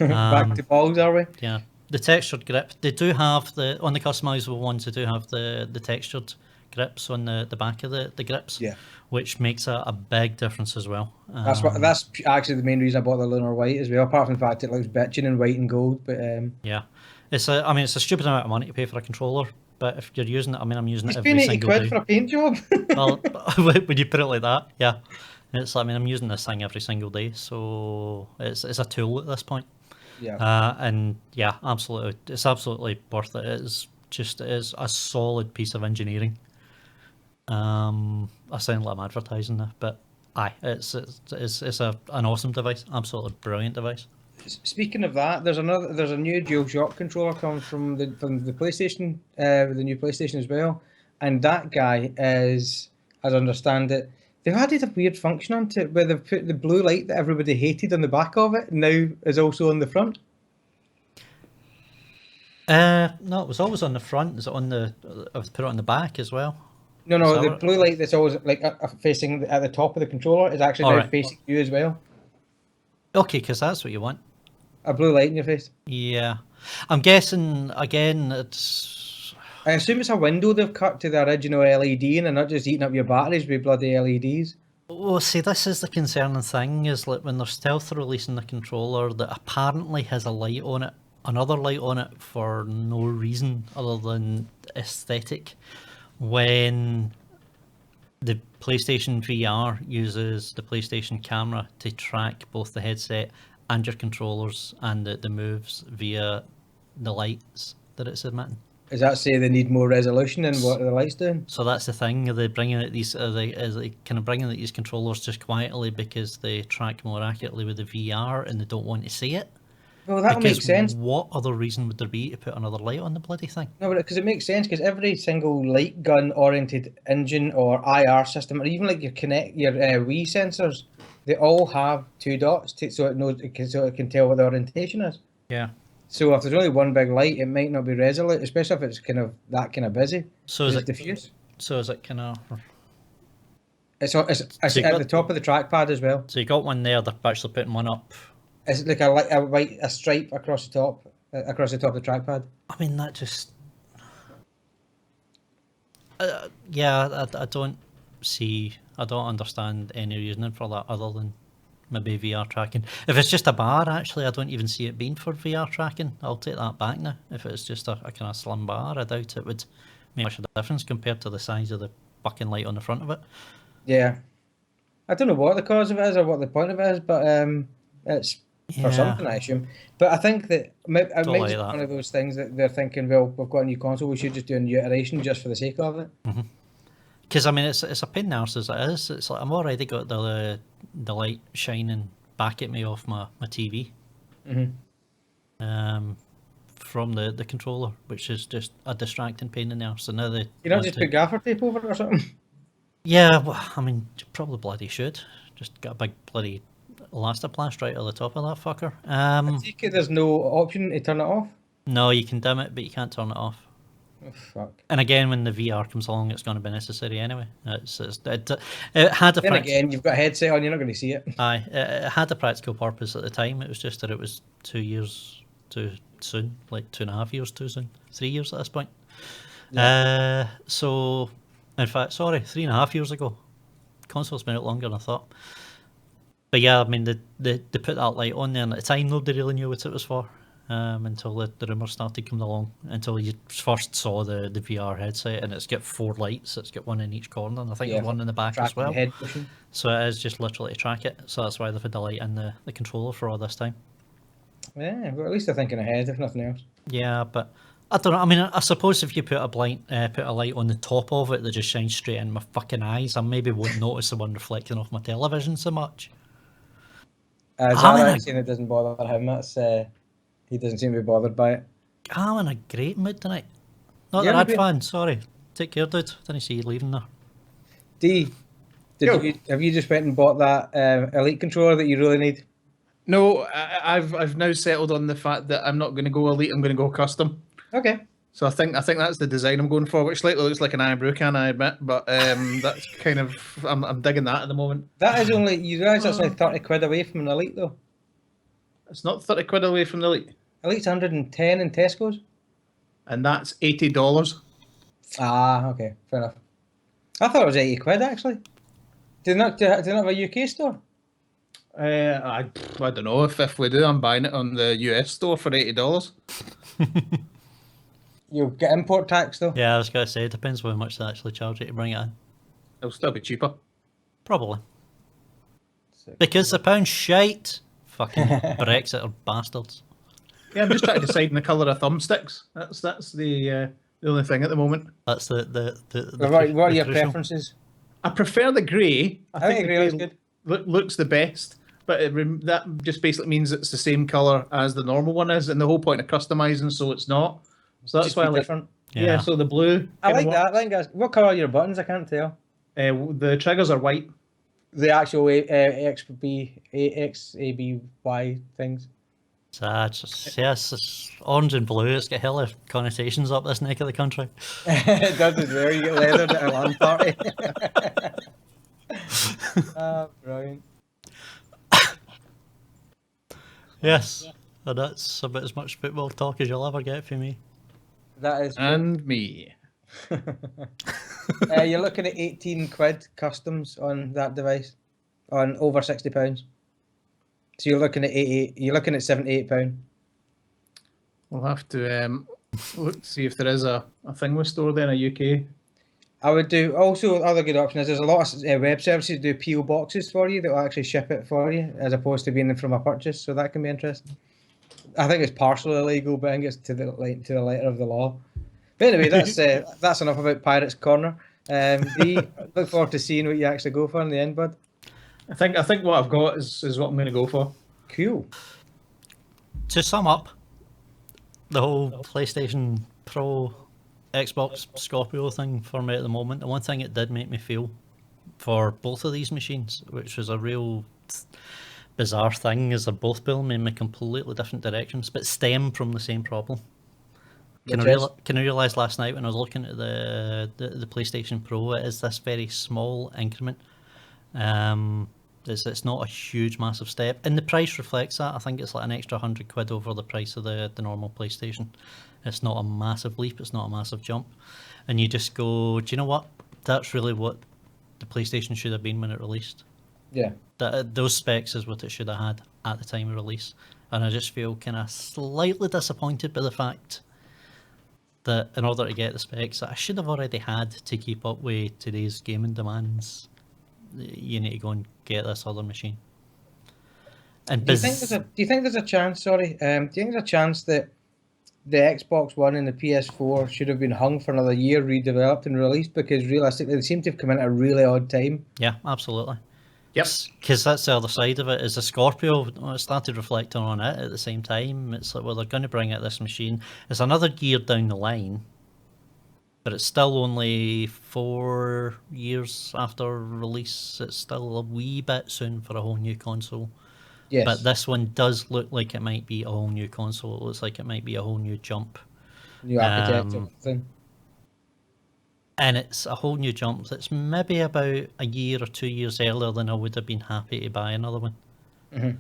Back to balls, are we? Yeah, the textured grip. They do have on the customizable ones. They do have the textured grips on the back of the grips. Yeah. Which makes a big difference as well. That's actually the main reason I bought the Lunar White as well. Apart from the fact it looks bitching in white and gold, but yeah, it's a stupid amount of money to pay for a controller. But if you're using it, I mean, I'm using it every it's single £80 day. for a paint job. Well, when you put it like that, yeah, I'm using this thing every single day, so it's a tool at this point. Yeah. And yeah, absolutely, it's absolutely worth it. It is a solid piece of engineering. I sound like I'm advertising there, but it's an awesome device, absolutely brilliant device. Speaking of that, there's a new DualShock controller coming from the PlayStation, the new PlayStation as well, and that guy is, as I understand it, they've added a weird function onto it where they've put the blue light that everybody hated on the back of it now is also on the front. No, it was always on the front. Is it on the? I've put it on the back as well. No, the blue light that's always like facing at the top of the controller is actually now facing you as well. Okay, because that's what you want. A blue light in your face. Yeah, I'm guessing again. I assume it's a window they've cut to the original LED and they're not just eating up your batteries with bloody LEDs. Well, see, this is the concerning thing: is like when they're stealth releasing the controller that apparently has a light on it, another light on it for no reason other than aesthetic. When the PlayStation VR uses the PlayStation camera to track both the headset and your controllers and the moves via the lights that it's emitting. Does that say they need more resolution than what the light's doing? So that's the thing. Are they bringing out these? Are they kind of bringing out these controllers just quietly because they track more accurately with the VR and they don't want to see it? Well, that makes sense. What other reason would there be to put another light on the bloody thing? No, but because it makes sense, because every single light gun oriented engine or IR system, or even like your Wii sensors, they all have two dots so it can tell what the orientation is. Yeah. So if there's only one big light, it might not be resolute, especially if it's kind of busy. So is it diffuse? So is it kind of? It's at the top of the trackpad as well. So you got one there. They're actually putting one up. It's like a stripe across the top of the trackpad. I mean, that just... yeah, I don't understand any reasoning for that other than maybe VR tracking. If it's just a bar, actually, I don't even see it being for VR tracking. I'll take that back now. If it's just a kind of slim bar, I doubt it would make much of a difference compared to the size of the fucking light on the front of it. Yeah. I don't know what the cause of it is or what the point of it is, but it's... for something, I assume. But I think that it might be one of those things that they're thinking, well, we've got a new console, we should just do a new iteration just for the sake of it. Because, I mean, it's a pain in the arse as it is. It's like, I'm already got the light shining back at me off my TV. From the controller, which is just a distracting pain in the arse. So now you don't just put gaffer tape over it or something? Yeah, well, I mean, you probably bloody should. Just get a big bloody elastoplast right at the top of that fucker. I take it there's no option to turn it off? No, you can dim it, but you can't turn it off. Oh, fuck. And again, when the VR comes along, it's going to be necessary anyway. It had a... Then again, you've got a headset on, you're not going to see it. Aye, it had a practical purpose at the time. It was just that it was 2 years too soon, like 2.5 years too soon. 3 years at this point. Yeah. So, in fact, 3.5 years ago. Console's been out longer than I thought. But yeah, I mean, they put that light on there, and at the time, nobody really knew what it was for until the rumours started coming along, until you first saw the VR headset, and it's got 4 lights. It's got one in each corner, and I think there's one in the back as well. So it is just literally to track it. So that's why they've had the light in the controller for all this time. Yeah, well, at least they're thinking ahead, if nothing else. Yeah, but I don't know. I mean, I suppose if you put a light on the top of it that just shines straight in my fucking eyes, I maybe won't notice the one reflecting off my television so much. Zara saying it doesn't bother him. That's he doesn't seem to be bothered by it. I'm in a great mood tonight. Not the Rad fan, sorry. Take care, dude. Didn't see you leaving there. D, Have you just went and bought that Elite controller that you really need? No, I've now settled on the fact that I'm not going to go Elite. I'm going to go custom. Okay. So I think that's the design I'm going for, which slightly looks like an iron brew can, I admit, but that's kind of I'm digging that at the moment. That is only, you realise that's only 30 quid away from an Elite though. It's not 30 quid away from the Elite, Elite's 110 in Tesco's. and that's $80. Ah, okay, fair enough. I thought it was 80 quid actually. Do they not have a UK store? I don't know if we do. I'm buying it on the US store for $80. You'll get import tax though. Yeah, I was going to say, it depends how much they actually charge you to bring it in. It'll still be cheaper. Probably. Because the pound's shite. Fucking Brexit bastards. Yeah, I'm just trying to decide on the colour of thumbsticks. That's the only thing at the moment. That's the What are your crucial. preferences? I prefer the grey. I think the grey is good. Looks the best, but that just basically means it's the same colour as the normal one is, and the whole point of customising, so it's not. So that's Just why I be like. different. Yeah, so the blue. I like kinda that. I think that's, what colour are your buttons? I can't tell. The triggers are white. The actual XABY things. It's orange and blue. It's got hella connotations up this neck of the country. It does as well. You get leathered at a LAN party. Brilliant. Yes, and that's about as much football talk as you'll ever get from me. That is. And me. You're looking at 18 quid customs on that device, on over £60. So you're looking at £78. We'll have to see if there is a thing with store there in the UK. I would do also other good option is there's a lot of web services that do PO boxes for you that will actually ship it for you as opposed to being from a purchase, so that can be interesting. I think it's partially illegal, but I think it's to the letter of the law. But anyway, that's enough about Pirates Corner. Look forward to seeing what you actually go for in the end, bud. I think what I've got is what I'm going to go for. Cool. To sum up, the whole PlayStation Pro Xbox Scorpio thing for me at the moment, the one thing it did make me feel for both of these machines, which was a real bizarre thing, is they're both pulling me in completely different directions, but stem from the same problem. Can I realise last night when I was looking at the PlayStation Pro, it is this very small increment. It's not a huge, massive step, and the price reflects that. I think it's like an extra 100 quid over the price of the normal PlayStation. It's not a massive leap. It's not a massive jump, and you just go, do you know what? That's really what the PlayStation should have been when it released. Yeah. Those specs is what it should have had at the time of release, and I just feel kind of slightly disappointed by the fact that in order to get the specs that I should have already had to keep up with today's gaming demands, you need to go and get this other machine. And do you think there's a chance? Sorry, do you think there's a chance that the Xbox One and the PS4 should have been hung for another year, redeveloped and released? Because realistically, they seem to have come in at a really odd time. Yeah, absolutely. Yep. Because that's the other side of it. Is the Scorpio, I started reflecting on it at the same time. It's like, well, they're going to bring out this machine. It's another year down the line, but it's still only 4 years after release. It's still a wee bit soon for a whole new console. Yes. But this one does look like it might be a whole new console. It looks like it might be a whole new jump. New architecture thing. And it's a whole new jump that's maybe about a year or 2 years earlier than I would have been happy to buy another one. Mm-hmm.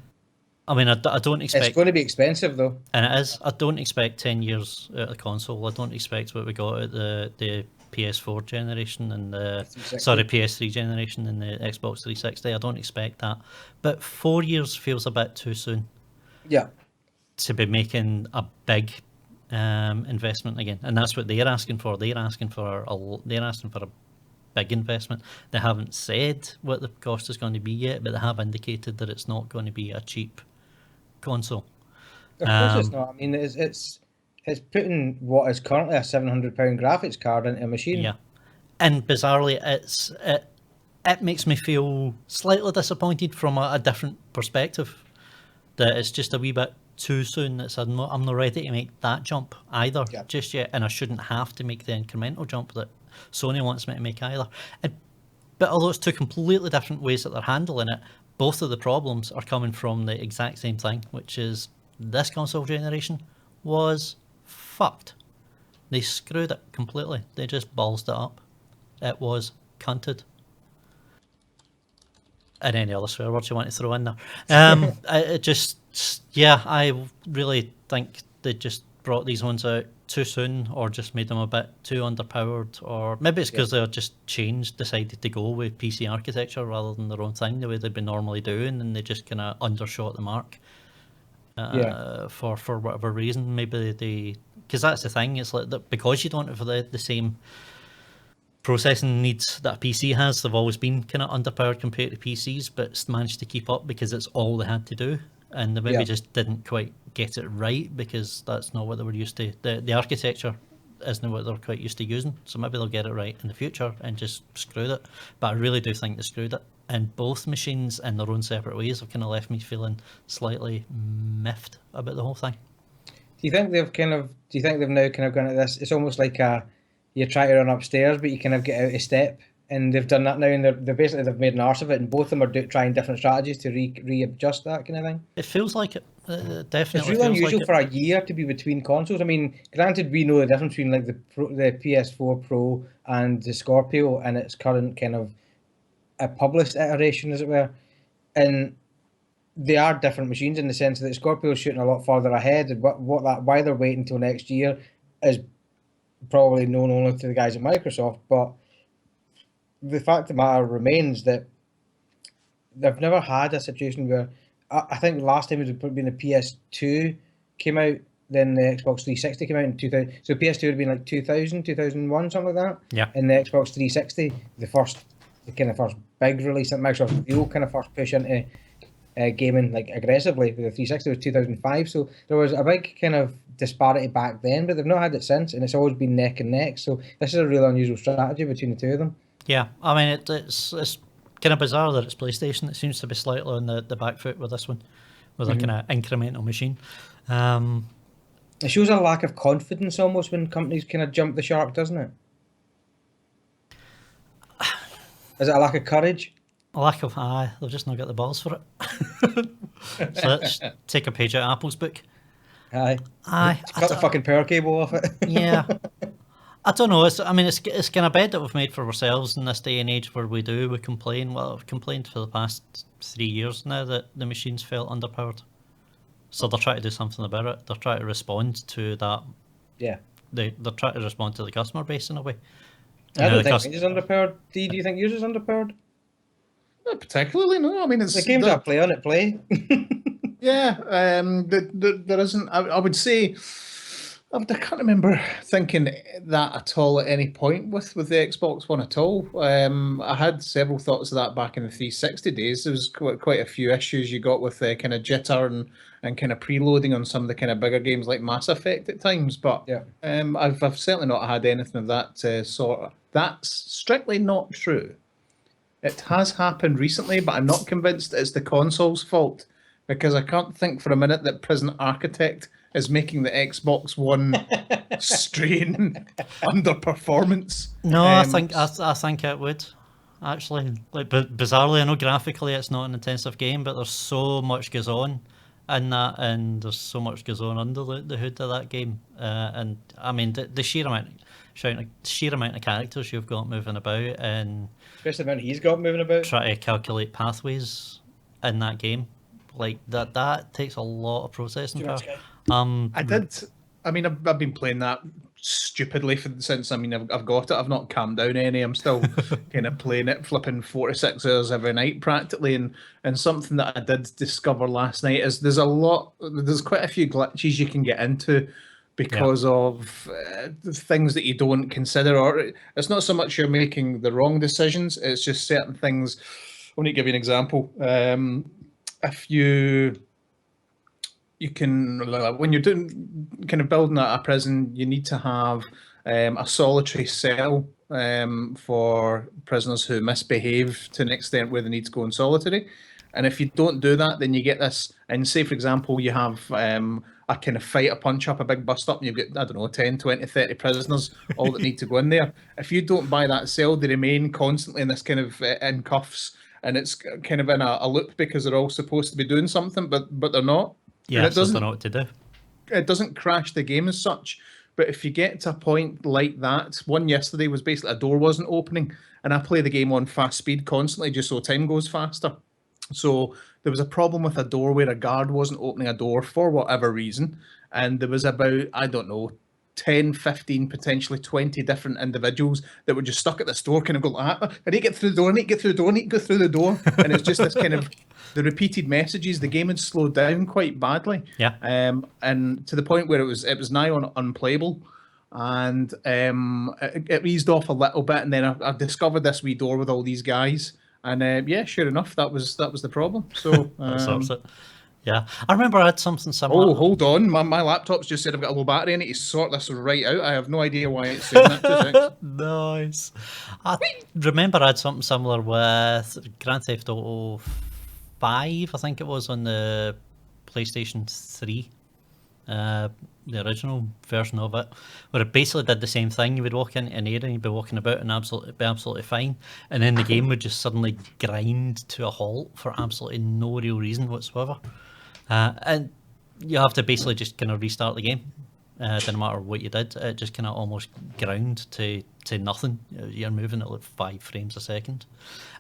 I mean, I don't expect... It's going to be expensive, though. And it is. I don't expect 10 years out of the console. I don't expect what we got at the PS4 generation and the... Sorry, PS3 generation and the Xbox 360. I don't expect that. But 4 years feels a bit too soon. Yeah. To be making a big investment again, and that's what they're asking for. They're asking for a big investment. They haven't said what the cost is going to be yet, but they have indicated that it's not going to be a cheap console. Of course it's not. I mean, it's putting what is currently a £700 graphics card into a machine. Yeah, and bizarrely, it makes me feel slightly disappointed from a different perspective. That it's just a wee bit too soon. I'm not ready to make that jump either just yet, and I shouldn't have to make the incremental jump that Sony wants me to make either. And But although it's two completely different ways that they're handling it, both of the problems are coming from the exact same thing, which is this console generation was fucked. They screwed it completely. They just ballsed it up. It was cunted. And any other swear words you want to throw in there. I really think they just brought these ones out too soon, or just made them a bit too underpowered, or maybe it's because they're just decided to go with PC architecture rather than their own thing, the way they've been normally doing, and they just kind of undershot the mark. For whatever reason, maybe because that's the thing. It's like that, because you don't have the same processing needs that a PC has. They've always been kind of underpowered compared to PCs, but it's managed to keep up because it's all they had to do, and they maybe just didn't quite get it right because that's not what they were used to. The architecture isn't what they're quite used to using, so maybe they'll get it right in the future and just screwed it. But I really do think they screwed it, and both machines in their own separate ways have kind of left me feeling slightly miffed about the whole thing. Do you think they've now kind of gone at this? It's almost like you try to run upstairs, but you kind of get out of step, and they've done that now, and they've made an arse of it, and both of them are trying different strategies to readjust that kind of thing. It feels like it. Definitely. It's really unusual for a year to be between consoles. I mean, granted, we know the difference between like the PS4 Pro and the Scorpio and its current kind of a published iteration, as it were, and they are different machines in the sense that Scorpio is shooting a lot further ahead, and why they're waiting until next year is probably known only to the guys at Microsoft. But the fact of the matter remains that they've never had a situation where I think the last time it would have been the PS2 came out, then the Xbox 360 came out in 2000. So PS2 would have been like 2000, 2001, something like that. Yeah. And the Xbox 360, the first big release that Microsoft, the kind of first push into gaming like aggressively with the 360 was 2005. So there was a big kind of disparity back then, but they've not had it since, and it's always been neck and neck. So this is a really unusual strategy between the two of them. Yeah, I mean it's kind of bizarre that it's PlayStation that seems to be slightly on the back foot with this one, with a kind of incremental machine. It shows a lack of confidence almost when companies kind of jump the shark, doesn't it? Is it a lack of courage? A lack of they've just not got the balls for it. So let's take a page out of Apple's book. Cut the fucking power cable off it. Yeah. I don't know. It's kind of bad that we've made for ourselves in this day and age where we complain. Well, I've complained for the past 3 years now that the machines felt underpowered. So they're trying to do something about it. They're trying to respond to that. Yeah. They're trying to respond to the customer base in a way. I don't think yours is underpowered. Do you think yours is underpowered? Not particularly, no. I mean, it's the games I play on it play. Yeah, there isn't. I would say I can't remember thinking that at all at any point with the Xbox One at all. I had several thoughts of that back in the 360 days. There was quite a few issues you got with kind of jitter and kind of preloading on some of the kind of bigger games like Mass Effect at times. But yeah. I've certainly not had anything of that sort. That's strictly not true. It has happened recently, but I'm not convinced it's the console's fault, because I can't think for a minute that Prison Architect is making the Xbox One strain underperformance. No, I think it would actually. Like, bizarrely, I know graphically it's not an intensive game, but there's so much goes on in that, and there's so much goes on under the hood of that game. And I mean, the sheer amount of characters you've got moving about, and especially the amount he's got moving about, try to calculate pathways in that game. Like that takes a lot of processing power. I've been playing that stupidly since I've got it. I've not calmed down any. I'm still kind of playing it, flipping 4 to 6 hours every night practically. And something that I did discover last night is there's quite a few glitches you can get into because of things that you don't consider. Or it's not so much you're making the wrong decisions, it's just certain things. I want to give you an example. If you can, when you're doing kind of building a prison, you need to have a solitary cell for prisoners who misbehave to an extent where they need to go in solitary. And if you don't do that, then you get this. And say, for example, you have a kind of fight, a punch up, a big bust up, and you've got, I don't know, 10, 20, 30 prisoners, all that need to go in there. If you don't buy that cell, they remain constantly in this kind of in cuffs, and it's kind of in a loop because they're all supposed to be doing something, but they're not. Yeah, and it so they doesn't don't know what to do. it doesn't crash the game as such. But if you get to a point like that, one yesterday was basically a door wasn't opening, and I play the game on fast speed constantly just so time goes faster. So there was a problem with a door where a guard wasn't opening a door for whatever reason, and there was about, I don't know, 10, 15, potentially 20 different individuals that were just stuck at this door, kind of go, I need to get through the door, I need to get through the door, I need to go through the door. And it's just this kind of the repeated messages. The game had slowed down quite badly. Yeah. And to the point where it was nigh on unplayable. And it eased off a little bit, and then I discovered this wee door with all these guys. And yeah, sure enough, that was the problem. So That sorts it. Yeah, I remember I had something similar. oh, hold on, my laptop's just said I've got a low battery. I need to sort this right out. I have no idea why it's saying that. 2 seconds. Nice. I remember I had something similar with Grand Theft Auto 5, I think it was, on the PlayStation 3. The original version of it, where it basically did the same thing. You would walk into an area and you'd be walking about and be absolutely fine, and then the game would just suddenly grind to a halt for absolutely no real reason whatsoever, and you have to basically just kind of restart the game. Didn't matter what you did, it just kind of almost ground to nothing. You're moving at like 5 frames a second,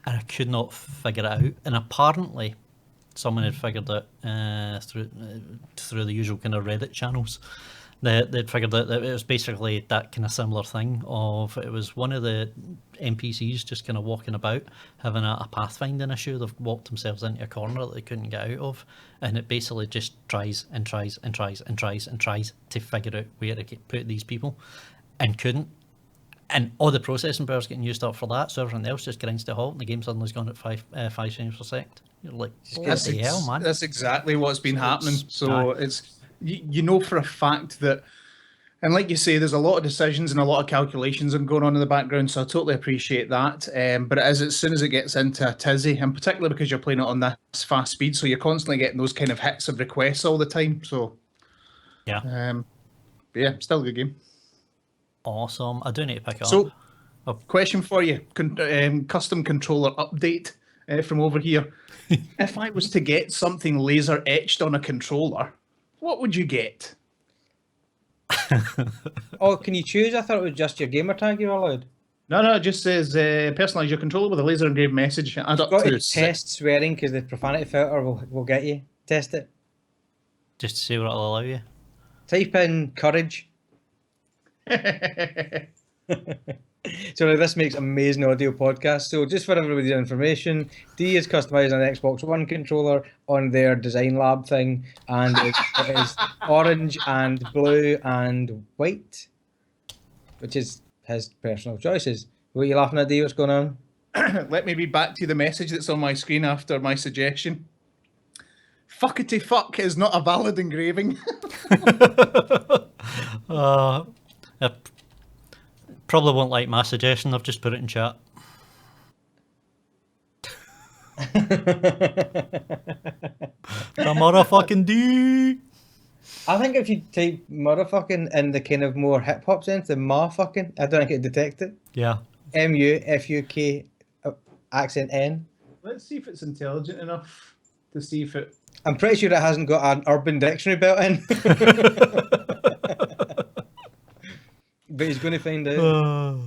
and I could not figure it out. And apparently someone had figured it through the usual kind of Reddit channels. They'd figured out that it was basically that kind of similar thing of, it was one of the NPCs just kind of walking about having a pathfinding issue. They've walked themselves into a corner that they couldn't get out of, and it basically just tries and tries and tries and tries and tries to figure out where to put these people, and couldn't. And all the processing power's getting used up for that, so everything else just grinds to a halt, and the game suddenly's gone at 5 frames per second. You're like, what the hell, man? That's exactly what's been happening. So it's, you know for a fact that, and like you say, there's a lot of decisions and a lot of calculations going on in the background, so I totally appreciate that. But it is, as soon as it gets into a tizzy, and particularly because you're playing it on this fast speed, so you're constantly getting those kind of hits of requests all the time. So yeah, but yeah, still a good game. Awesome. I do need to pick it So, up. question for you, custom controller update from over here. If I was to get something laser etched on a controller, what would you get? Oh, can you choose? I thought it was just your gamer tag you were allowed. No, it just says personalize your controller with a laser engraved message. Add up Got to to test swearing because the profanity filter will get you. Test it. Just to see what it'll allow you. Type in courage. So now this makes amazing audio podcast. So just for everybody's information, D is customizing an Xbox One controller on their design lab thing, and it is orange and blue and white, which is his personal choices. What are you laughing at, D? What's going on? Let me read back to you the message that's on my screen after my suggestion. Fuckity fuck is not a valid engraving. I probably won't like my suggestion. I've just put it in chat. The motherfucking D. I think if you type motherfucking in the kind of more hip hop sense, the ma-fucking, I don't think it'd detect it. Yeah. M-U-F-U-K accent N. Let's see if it's intelligent enough to see if it... I'm pretty sure it hasn't got an Urban Dictionary built in. But he's going to find out.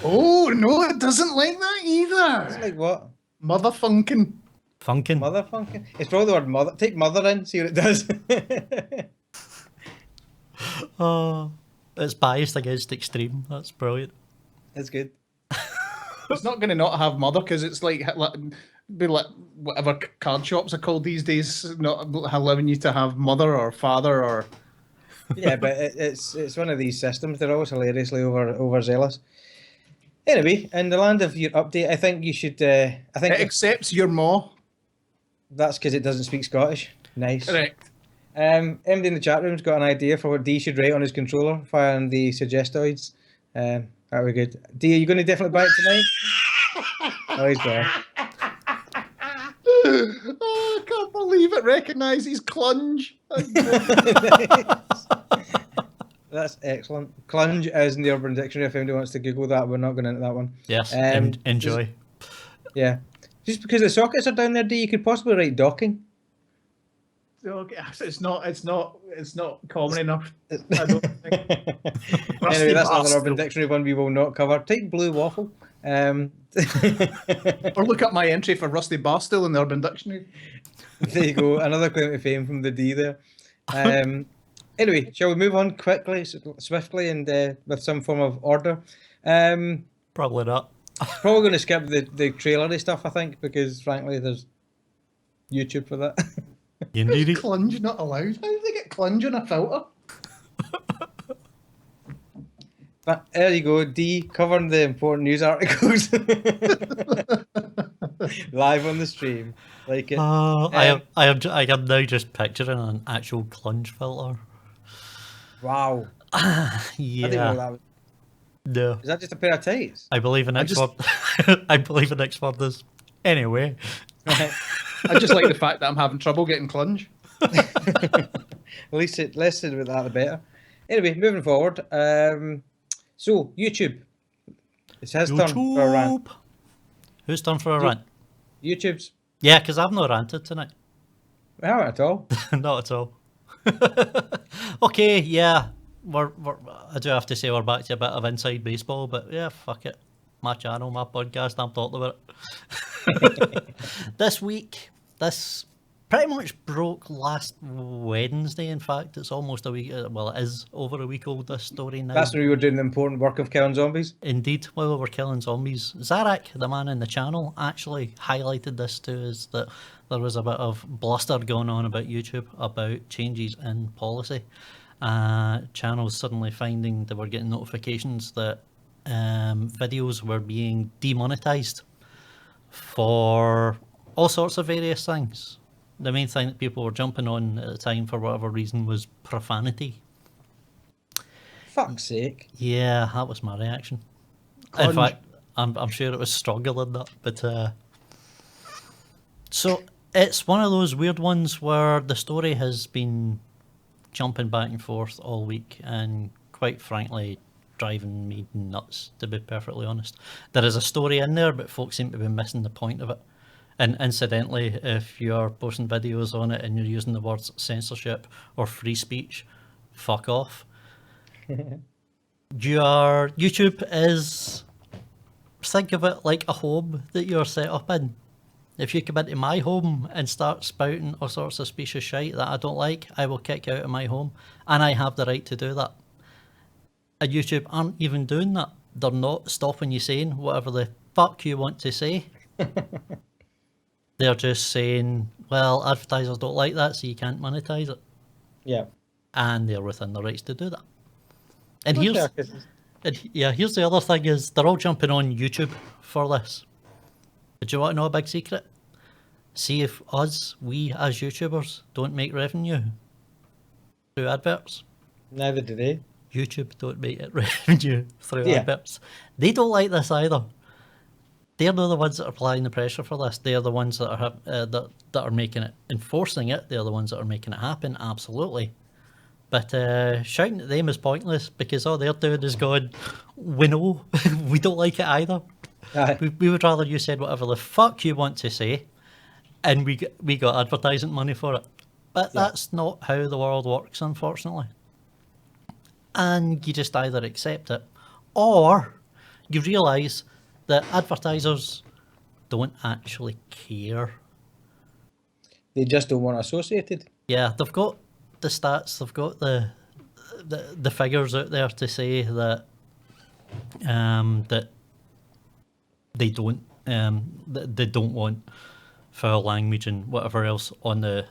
Oh, no, it doesn't like that either. It's like what? Motherfunkin'. Funkin'. Motherfunkin'. It's probably the word mother. Take mother in, see what it does. It's biased against extreme. That's brilliant. That's good. It's not going to not have mother because it's like be like whatever card shops are called these days, not allowing you to have mother or father or... Yeah, but it's one of these systems. They're always hilariously overzealous. Anyway, in the land of your update, I think you should... I think it accepts your maw. That's because it doesn't speak Scottish. Nice. Correct. MD in the chat room's got an idea for what D should rate on his controller via the suggestoids. That would be good. D, are you going to definitely buy it tonight? Oh, he's there. Oh, I can't believe it recognises clunge. That's excellent. Clunge is in the Urban Dictionary. If anybody wants to Google that, we're not going into that one. Yes, enjoy. Yeah. Just because the sockets are down there, D, you could possibly write docking. Okay, it's not common enough. I don't think. Anyway, that's another Urban Dictionary one we will not cover. Type blue waffle. Or look up my entry for Rusty Barstool in the Urban Dictionary. There you go. Another claim to fame from the D there. Anyway, shall we move on quickly, swiftly, and with some form of order? Probably not. Probably going to skip the trailery stuff, I think, because frankly, there's YouTube for that. You need it. Clunge not allowed. How do they get clunge on a filter? But there you go, D, covering the important news articles live on the stream. Like it. I am now just picturing an actual clunge filter. Wow. I didn't know Yeah. that was. No. Is that just a pair of tights? I believe the next word. I believe the next word is anyway. I just like the fact that I'm having trouble getting clunge. At least less said about that, the better. Anyway, moving forward. So YouTube. It's his turn for a rant. YouTube. Whose turn for a rant? YouTube's. Yeah, because I've not ranted tonight. We haven't at all. Not at all. Okay, yeah. I do have to say we're back to a bit of inside baseball, but yeah, fuck it. My channel, my podcast, I'm talking about it. This week, this pretty much broke last Wednesday, in fact. It's almost a week, well, it is over a week old, this story now. That's when we were doing the important work of killing zombies. Indeed, while we were killing zombies, Zarek, the man in the channel, actually highlighted this to us, that there was a bit of bluster going on about YouTube about changes in policy. Channels suddenly finding they were getting notifications that videos were being demonetized for all sorts of various things. The main thing that people were jumping on at the time for whatever reason was profanity. Fuck's sake. Yeah, that was my reaction. Clunge. In fact, I'm sure it was stronger than that. But so it's one of those weird ones where the story has been jumping back and forth all week, and quite frankly, driving me nuts, to be perfectly honest. There is a story in there, but folks seem to be missing the point of it. And incidentally, if you're posting videos on it and you're using the words censorship or free speech, fuck off. Your YouTube is, think of it like a home that you're set up in. If you come into my home and start spouting all sorts of specious shite that I don't like, I will kick you out of my home, and I have the right to do that. And YouTube aren't even doing that. They're not stopping you saying whatever the fuck you want to say. They're just saying, well, advertisers don't like that, so you can't monetize it. Yeah. And they're within their rights to do that. And Okay, here's the other thing is they're all jumping on YouTube for this. But do you want to know a big secret? See if we as YouTubers don't make revenue through adverts. Neither do they. YouTube don't make it revenue through Yeah. adverts. They don't like this either. They're not the ones that are applying the pressure for this. They're the ones that are that are making it, enforcing it. They're the ones that are making it happen. Absolutely. But shouting at them is pointless because all they're doing is going, we know, we don't like it either. Aye. We would rather you said whatever the fuck you want to say, and we got advertising money for it. But that's not how the world works, unfortunately. And you just either accept it, or you realise that advertisers don't actually care. They just don't want associated. Yeah, they've got the stats, they've got the figures out there to say that that they don't want foul language and whatever else on the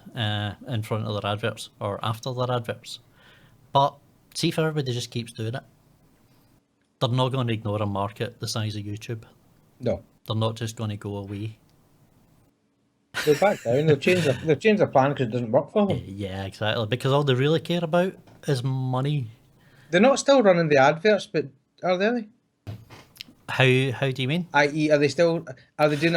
in front of their adverts or after their adverts. But see if everybody just keeps doing it. They're not going to ignore a market the size of YouTube. No. They're not just going to go away. They'll back down. They'll change their plan because it doesn't work for them. Yeah, exactly. Because all they really care about is money. They're not still running the adverts, but are they? How do you mean? I.e., are they doing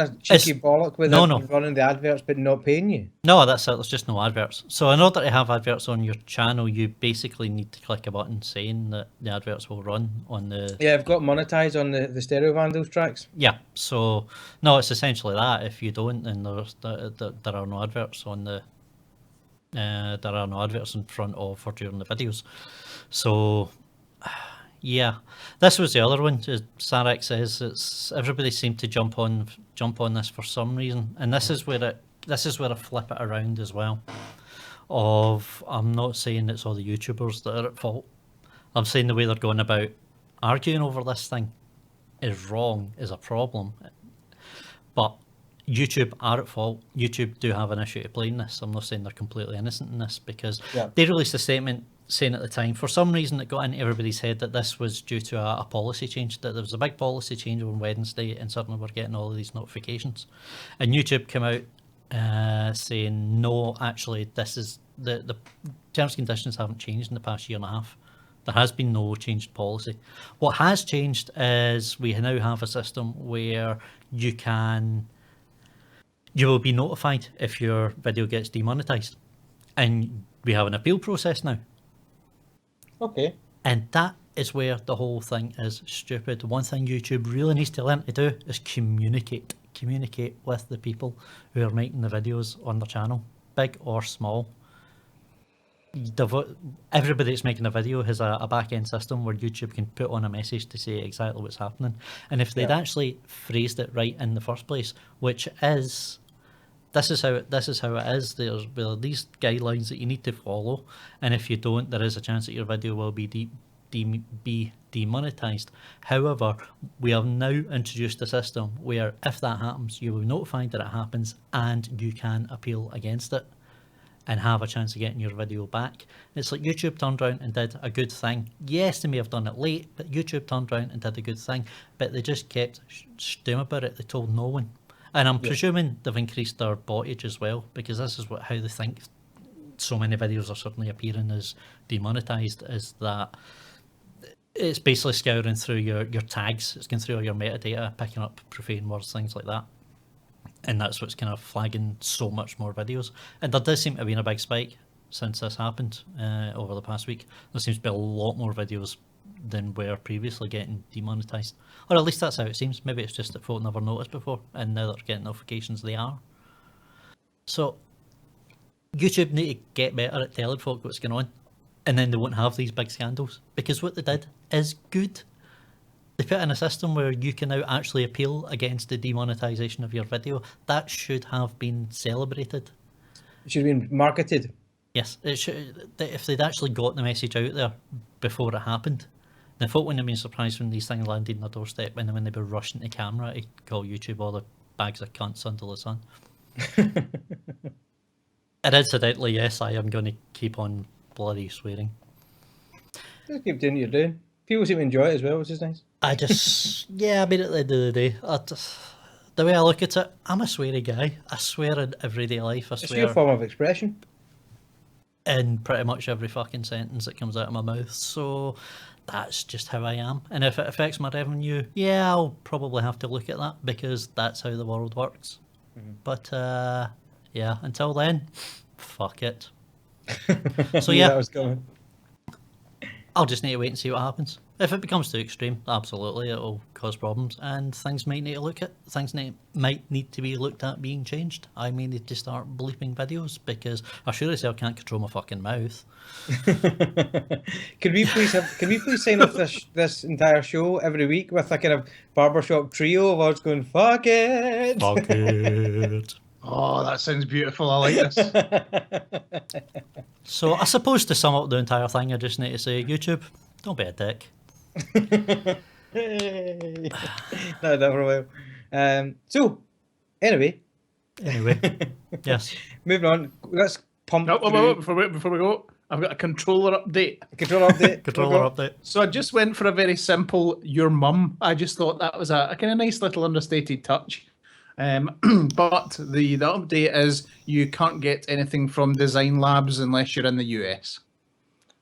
a cheeky bollock with no, it, no. running the adverts but not paying you? No, that's it. There's just no adverts. So in order to have adverts on your channel, you basically need to click a button saying that the adverts will run on the... Yeah, I've got monetized on the Stereo Vandals tracks. Yeah, so no, it's essentially that. If you don't, then there are no adverts on the... there are no adverts in front of or during the videos. So... yeah, this was the other one. Sarek says it's everybody seemed to jump on this for some reason, and this is where I flip it around as well. I'm not saying it's all the YouTubers that are at fault. I'm saying the way they're going about arguing over this thing is wrong, is a problem. But YouTube are at fault. YouTube do have an issue to play in this. I'm not saying they're completely innocent in this, because they released a statement saying at the time, for some reason it got into everybody's head that this was due to a policy change, that there was a big policy change on Wednesday and suddenly we're getting all of these notifications. And YouTube came out saying, no, actually, this is the terms and conditions haven't changed in the past year and a half. There has been no changed policy. What has changed is we now have a system where you will be notified if your video gets demonetized, and we have an appeal process now. Okay. And that is where the whole thing is stupid. One thing YouTube really needs to learn to do is communicate with the people who are making the videos on their channel, big or small. Everybody that's making a video has a back-end system where YouTube can put on a message to say exactly what's happening. And if they'd actually phrased it right in the first place, which is, this is how it is. There are these guidelines that you need to follow, and if you don't, there is a chance that your video will be demonetized. However, we have now introduced a system where if that happens, you will be notified that it happens, and you can appeal against it and have a chance of getting your video back. It's like YouTube turned around and did a good thing. Yes, they may have done it late, but YouTube turned around and did a good thing, but they just kept stum about it. They told no one. And I'm presuming they've increased their bottage as well, because this is how they think so many videos are suddenly appearing as demonetized, is that it's basically scouring through your tags. It's going through all your metadata, picking up profane words, things like that. And that's what's kind of flagging so much more videos. And there does seem to have been a big spike since this happened over the past week. There seems to be a lot more videos than were previously getting demonetized. Or at least that's how it seems. Maybe it's just that folk never noticed before, and now they're getting notifications they are. So YouTube need to get better at telling folk what's going on, and then they won't have these big scandals. Because what they did is good. They put in a system where you can now actually appeal against the demonetization of your video. That should have been celebrated. It should have been marketed. Yes, it should. If they'd actually got the message out there before it happened, then folk wouldn't have been surprised when these things landed on their doorstep, and then when they were rushing to camera to call YouTube all the bags of cunts under the sun. And incidentally, yes, I am going to keep on bloody swearing. Just keep doing what you're doing. People seem to enjoy it as well, which is nice. I just, yeah, I mean, at the end of the day, the way I look at it, I'm a sweary guy. I swear in everyday life. I It's swear your form of expression. in pretty much every fucking sentence that comes out of my mouth. So that's just how I am. And if it affects my revenue, yeah, I'll probably have to look at that, because that's how the world works. But yeah, until then, fuck it. So yeah, that was coming. I'll just need to wait and see what happens. If it becomes too extreme, absolutely, it'll cause problems, and things might need to might need to be looked at being changed. I may need to start bleeping videos, because I sure as hell can't control my fucking mouth. Can we please sign off this entire show every week with a kind of barbershop trio of us going fuck it? Fuck it. Oh, that sounds beautiful. I like this. So I suppose to sum up the entire thing, I just need to say, YouTube, don't be a dick. Hey. No, that for a while. So, anyway, yes. moving on. Let's pump. Before we go, I've got a controller update. Controller update. Controller update. So I just went for a very simple "your mum." I just thought that was a kind of nice little understated touch. But the update is you can't get anything from Design Labs unless you're in the US.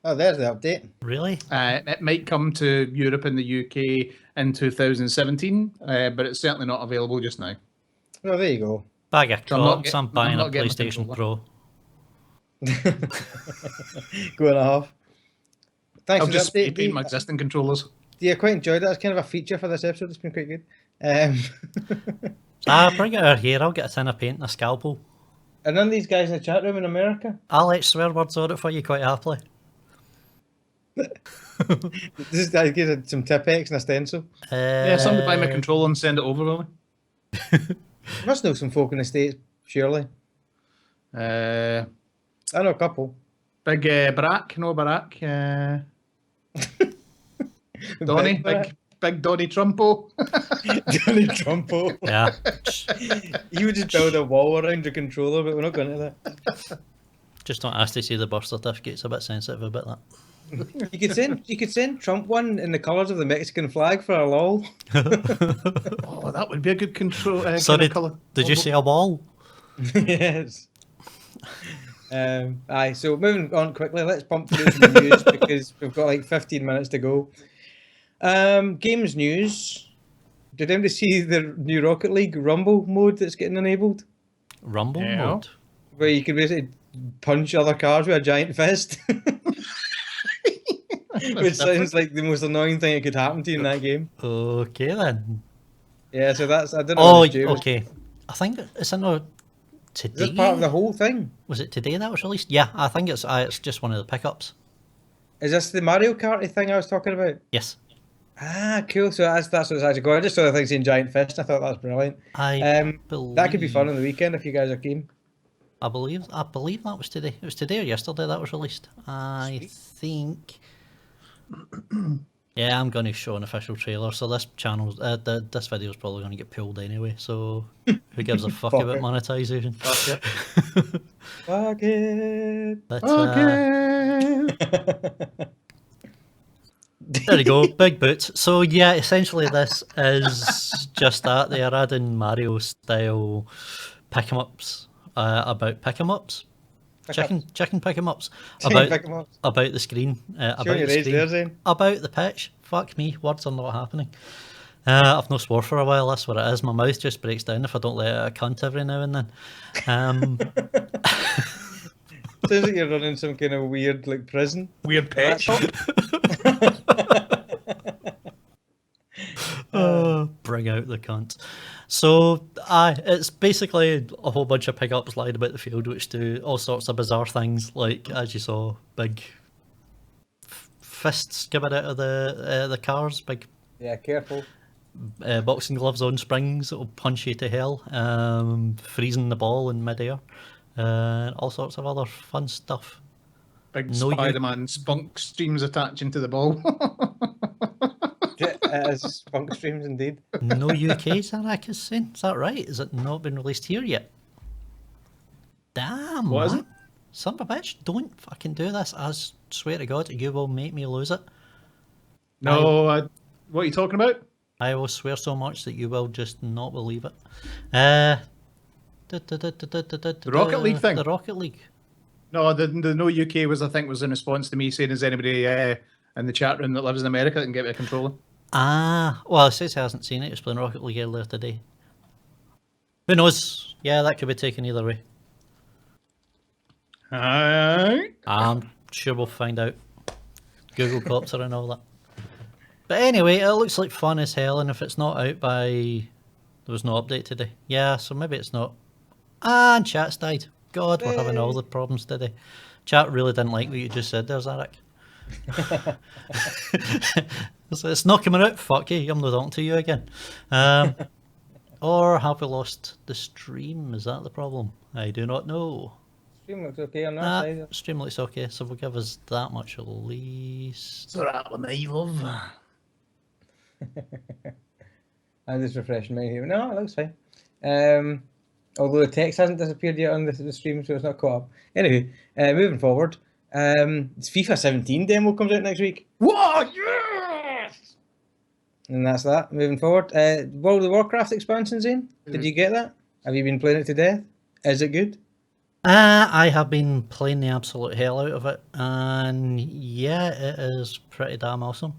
Oh, there's the update. Really? It might come to Europe and the UK in 2017, but it's certainly not available just now. Oh, there you go. Bag of So I'm not cocks, get- I'm buying I'm a not getting a PlayStation controller. Pro. Go and a half. Thanks I'll for just the spray update. paint my existing controllers. Yeah, quite enjoyed that. It's kind of a feature for this episode. It's been quite good. Bring it over here, I'll get a tin of paint and a scalpel. Are none of these guys in the chat room in America? I'll let swear words on it for you quite happily. This guy gives some Tipex and a stencil. Yeah, somebody buy my controller and send it over on You must know some folk in the States, surely. me. I know a couple. Big Barack, no Barack. Donny, big Donny Trumpo. Donny Trumpo. Yeah. You would just build a wall around your controller, but we're not going to that. Just don't ask to see the birth certificate, it's a bit sensitive about that. You could send Trump one in the colours of the Mexican flag for a lol. Oh, that would be a good control. Sorry, colour. did you say a wall? Yes. Aye, so moving on quickly, let's pump through some news because we've got like 15 minutes to go. Games news. Did anybody see the new Rocket League Rumble mode that's getting enabled? Rumble Yeah. mode? Where you can basically punch other cars with a giant fist. Which sounds like the most annoying thing that could happen to you in that game. Okay then. Yeah, so that's, I don't know. Oh, what Stu was- okay. I think it's in a Is today. this part of the whole thing? Was it today that was released? Yeah, I think it's just one of the pickups. Is this the Mario Kart thing I was talking about? Yes. Ah, cool. So that's what it's actually going. I just saw the thing saying giant fist. I thought that was brilliant. That could be fun on the weekend if you guys are keen. I believe that was today. It was today or yesterday that was released. I think. Yeah, I'm going to show an official trailer. So this this video is probably going to get pulled anyway. So who gives a fuck Fuck about it. monetization? Fuck Fuck it. But, Okay. there you go, big boots. So yeah, essentially this is just that. They are adding Mario style pick 'em ups about pick 'em ups. Chicken pick 'em ups Chicken pick 'em ups. about the screen, about Showing the your age screen, there, Zane. about the pitch. Fuck me, words are not happening. I've no swore for a while. That's what it is. My mouth just breaks down if I don't let out a cunt every now and then. Sounds like you're running some kind of weird like prison. Weird pet shop. Bring out the cunt. So, it's basically a whole bunch of pickups lying about the field, which do all sorts of bizarre things, like as you saw, big fists coming out of the cars, big Yeah, careful. boxing gloves on springs that'll punch you to hell, freezing the ball in midair, all sorts of other fun stuff. Big No, you- Spider-Man spunk streams attaching to the ball. As spunk streams indeed. No UK, Zarak is saying. Is that right? Has it not been released here yet? Damn, What is man. it? Son of a bitch, don't fucking do this. I swear to God, you will make me lose it. No, what are you talking about? I will swear so much that you will just not believe it. The Rocket League thing? The Rocket League. No, the no UK was, I think, was in response to me saying, is anybody in the chat room that lives in America that can get me a controller? Well, it says he hasn't seen it. He was playing Rocket League earlier today. Who knows? Yeah, that could be taken either way. Alright. I'm sure we'll find out. Google Copter and all that. But anyway, it looks like fun as hell, and if it's not out by... There was no update today. Yeah, so maybe it's not. And chat's died. God, we're having all the problems today. Chat really didn't like what you just said there, Zarek. So it's not coming out. Fuck you. I'm not talking to you again. Or have we lost the stream? Is that the problem? I do not know. Stream looks okay on that side. Stream looks okay, so we'll give us that much at least. So that one, my love. I'm just refreshing mine here. No, it looks fine. Although the text hasn't disappeared yet on the stream, so it's not caught up. Anyway, moving forward. It's FIFA 17 demo comes out next week. Whoa, yes! And that's that. Moving forward. World of Warcraft expansion, Zane? Did you get that? Have you been playing it to death? Is it good? I have been playing the absolute hell out of it, and yeah, it is pretty damn awesome.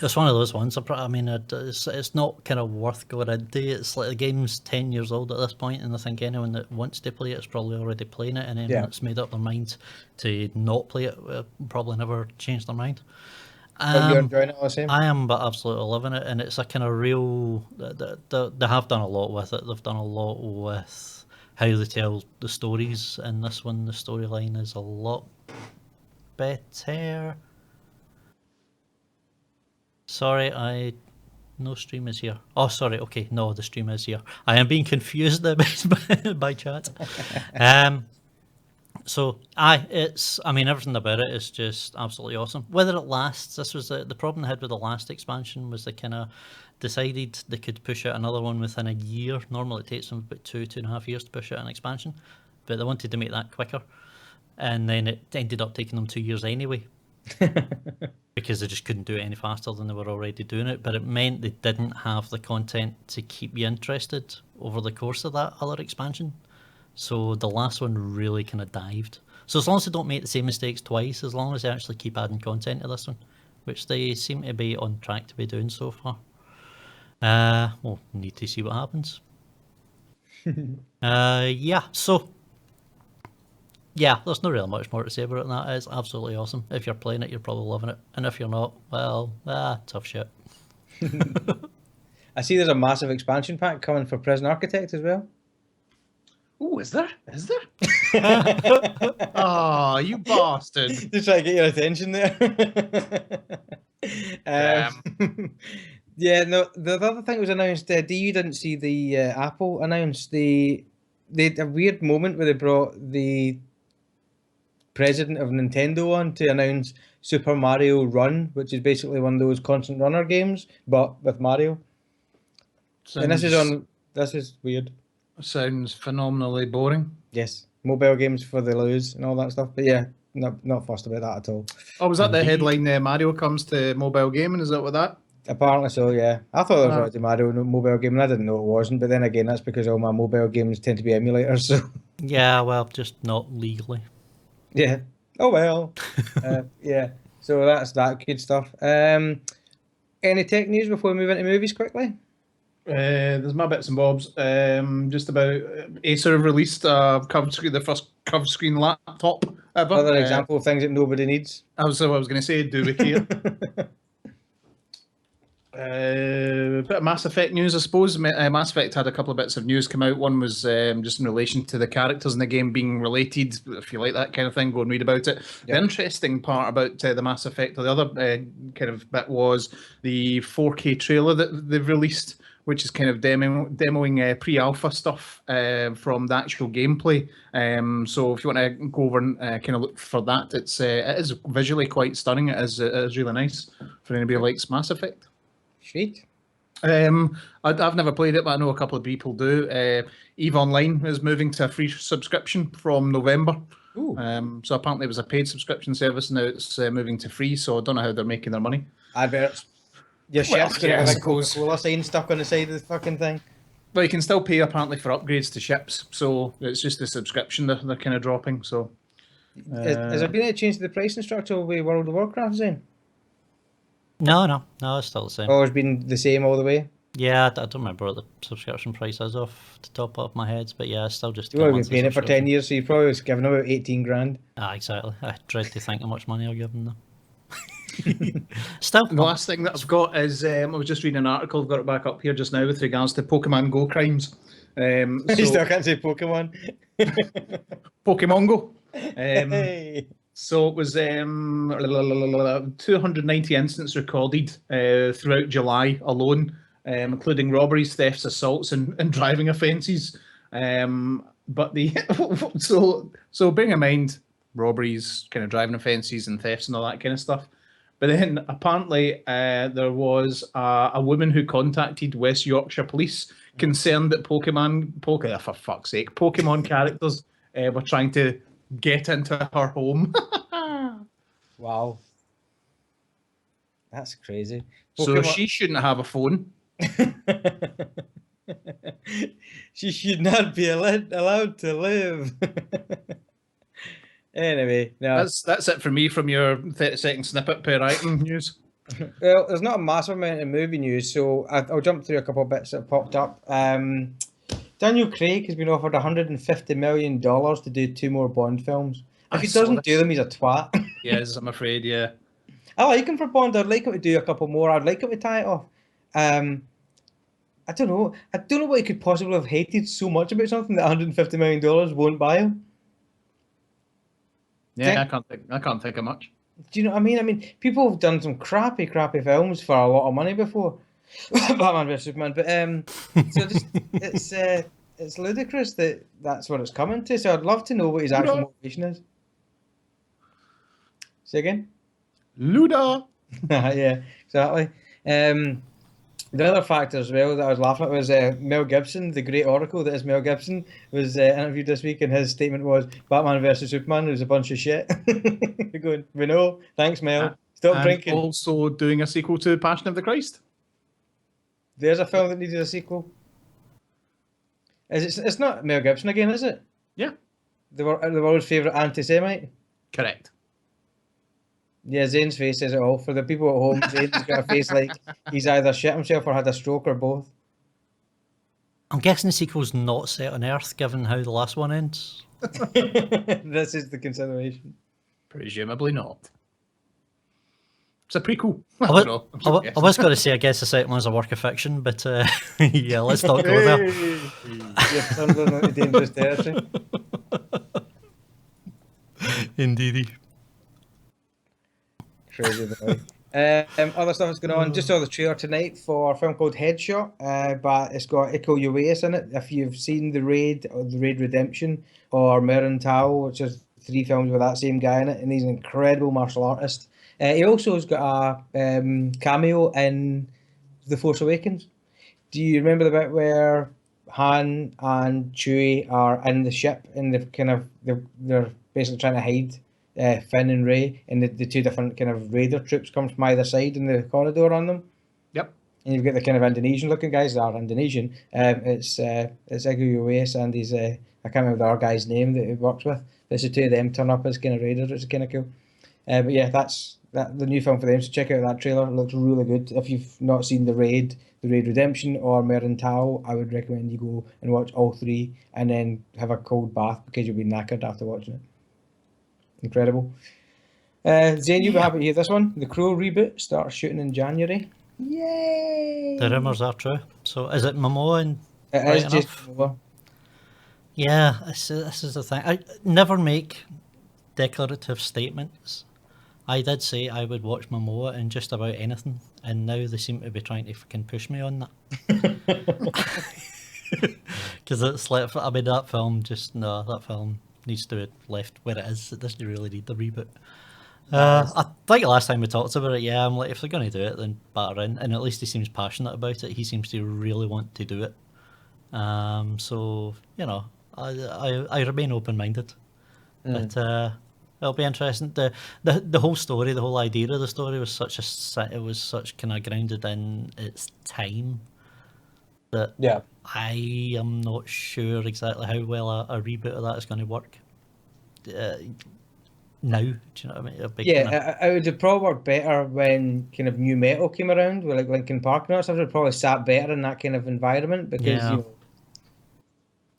It's one of those ones. I mean, it's not kind of worth going into. It's like the game's 10 years old at this point, and I think anyone that wants to play it is probably already playing it, and anyone that's made up their mind to not play it will probably never change their mind. But you're enjoying it all the same? I am, but absolutely loving it, and it's a kind of real. They have done a lot with it. They've done a lot with how they tell the stories. In this one, the storyline is a lot better. Sorry, no stream is here. Oh, sorry. Okay, no, the stream is here. I am being confused by chat. So, I mean, everything about it is just absolutely awesome. Whether it lasts, this was the problem they had with the last expansion, was they kind of decided they could push out another one within a year. Normally it takes them about 2.5 years to push out an expansion, but they wanted to make that quicker. And then it ended up taking them 2 years anyway. Because they just couldn't do it any faster than they were already doing it. But it meant they didn't have the content to keep you interested over the course of that other expansion. So the last one really kind of dived. So as long as they don't make the same mistakes twice, as long as they actually keep adding content to this one, which they seem to be on track to be doing so far, we'll need to see what happens. Yeah, so yeah, there's not really much more to say about it than that. It's absolutely awesome. If you're playing it, you're probably loving it. And if you're not, well, tough shit. I see there's a massive expansion pack coming for Prison Architect as well. Oh, is there? Is there? Oh, you bastard. Just try to get your attention there. Yeah, no, the other thing was announced, DU didn't see the Apple announced they had a weird moment where they brought the president of Nintendo on to announce Super Mario Run, which is basically one of those constant runner games, but with Mario. And this is weird. Sounds phenomenally boring. Yes, mobile games for the lose and all that stuff. But yeah, not fussed about that at all. Oh, was that the headline? Mario comes to mobile gaming. Is that what that? Apparently so, yeah. I thought it was already Mario mobile game, and I didn't know it wasn't. But then again, that's because all my mobile games tend to be emulators. So yeah, well, just not legally. Yeah. Oh well. Yeah. So that's that good stuff. Any tech news before we move into movies quickly? There's my bits and bobs. Just about Acer have released the first cover screen laptop ever. Another example of things that nobody needs. I was going to say, do we care? A bit of Mass Effect news, I suppose. Mass Effect had a couple of bits of news come out. One was just in relation to the characters in the game being related. If you like that kind of thing, go and read about it. Yep. The interesting part about the Mass Effect, or the other kind of bit, was the 4K trailer that they've released, which is kind of demoing pre-alpha stuff from the actual gameplay. So if you want to go over and kind of look for that, it is visually quite stunning. It is really nice for anybody who likes Mass Effect. Sweet. I've never played it, but I know a couple of people do. EVE Online is moving to a free subscription from November. So apparently it was a paid subscription service, and now it's moving to free, so I don't know how they're making their money. Adverts. Your ship's going to have a Coca-Cola sign stuck on the side of the fucking thing. But you can still pay apparently for upgrades to ships, so it's just the subscription they're kind of dropping. So, has there been any change to the pricing structure with World of Warcraft, Zane? No, it's still the same. Oh, it's been the same all the way? Yeah, I don't remember what the subscription price is off the top of my head, but yeah, it's still just... You've only been paying it for 10 years, so you probably was giving about 18 grand. Exactly. I dread to think how much money I'll give them, though. Still, the last thing that I've got is I was just reading an article. I've got it back up here just now with regards to Pokemon Go crimes. You still can't say Pokemon. Pokemon Go. So it was 290 incidents recorded throughout July alone, including robberies, thefts, assaults, and driving offences. But so bearing in mind robberies, kind of driving offences, and thefts and all that kind of stuff. But then apparently there was a woman who contacted West Yorkshire Police concerned that for fuck's sake, Pokemon characters were trying to get into her home. Wow. That's crazy. So she shouldn't have a phone. She should not be allowed to live. Anyway, no. That's it for me from your 30-second snippet per item news. Well, there's not a massive amount of movie news, so I'll jump through a couple of bits that popped up. Daniel Craig has been offered $150 million to do 2 more Bond films. If he doesn't do them, he's a twat. Yes, I'm afraid, yeah. I like him for Bond. I'd like him to do a couple more. I'd like him to tie it off. I don't know. I don't know what he could possibly have hated so much about something that $150 million won't buy him. Yeah, I can't think of much. Do you know what I mean? I mean, people have done some crappy films for a lot of money before. Batman vs Superman, but so just it's ludicrous that that's what it's coming to. So I'd love to know what his actual motivation is. Say again. Luda. Yeah, exactly. The other factor as well that I was laughing at was Mel Gibson, the great oracle that is Mel Gibson, was interviewed this week, and his statement was Batman vs Superman was a bunch of shit. You're going, we know. Thanks, Mel. Stop drinking. Also doing a sequel to Passion of the Christ. There's a film that needed a sequel. It's not Mel Gibson again, is it? Yeah. The world's favourite anti-Semite? Correct. Yeah, Zane's face says it all. For the people at home, Zane's got a face like he's either shit himself or had a stroke or both. I'm guessing the sequel's not set on Earth, given how the last one ends. This is the consideration. Presumably not. It's a prequel. I was going to say, I guess the second one's a work of fiction, but yeah, let's not go there. You've turned into dangerous territory. Indeedy. Crazy boy. Other stuff that's going on. Just saw the trailer tonight for a film called Headshot, but it's got Iko Uwais in it. If you've seen The Raid or The Raid Redemption or Meren Tao, which is 3 films with that same guy in it, and he's an incredible martial artist. He also has got a cameo in The Force Awakens. Do you remember the bit where Han and Chewie are in the ship and they're basically trying to hide Finn and Rey, and the 2 different kind of raider troops come from either side in the corridor on them? Yep. And you've got the kind of Indonesian looking guys that are Indonesian. It's Iko Uwais and he's I can't remember the other guy's name that he works with. It's the 2 of them turn up as kind of raiders, which is kind of cool. But yeah, that's the new film for them. So check out that trailer. It looks really good. If you've not seen The Raid Redemption, or Meren Tao, I would recommend you go and watch all 3 and then have a cold bath because you'll be knackered after watching it. Incredible. Zane, you'll be happy to hear this one. The Crow reboot starts shooting in January. Yay! The rumours are true. So is it Momoa? And It is just Momoa. Yeah, this is the thing. I never make declarative statements. I did say I would watch Momoa in just about anything, and now they seem to be trying to fucking push me on that. Because it's like, I mean, that film needs to be left where it is. It doesn't really need the reboot. I think last time we talked about it, yeah, I'm like, if they're going to do it, then batter in. And at least he seems passionate about it. He seems to really want to do it. So, you know, I remain open-minded. But it'll be interesting. The whole story, the whole idea of the story was such kind of grounded in its time that I am not sure exactly how well a reboot of that is going to work. Now, do you know what I mean? It would have probably worked better when kind of new metal came around, with like Linkin Park and all that stuff. It probably sat better in that kind of environment because you know.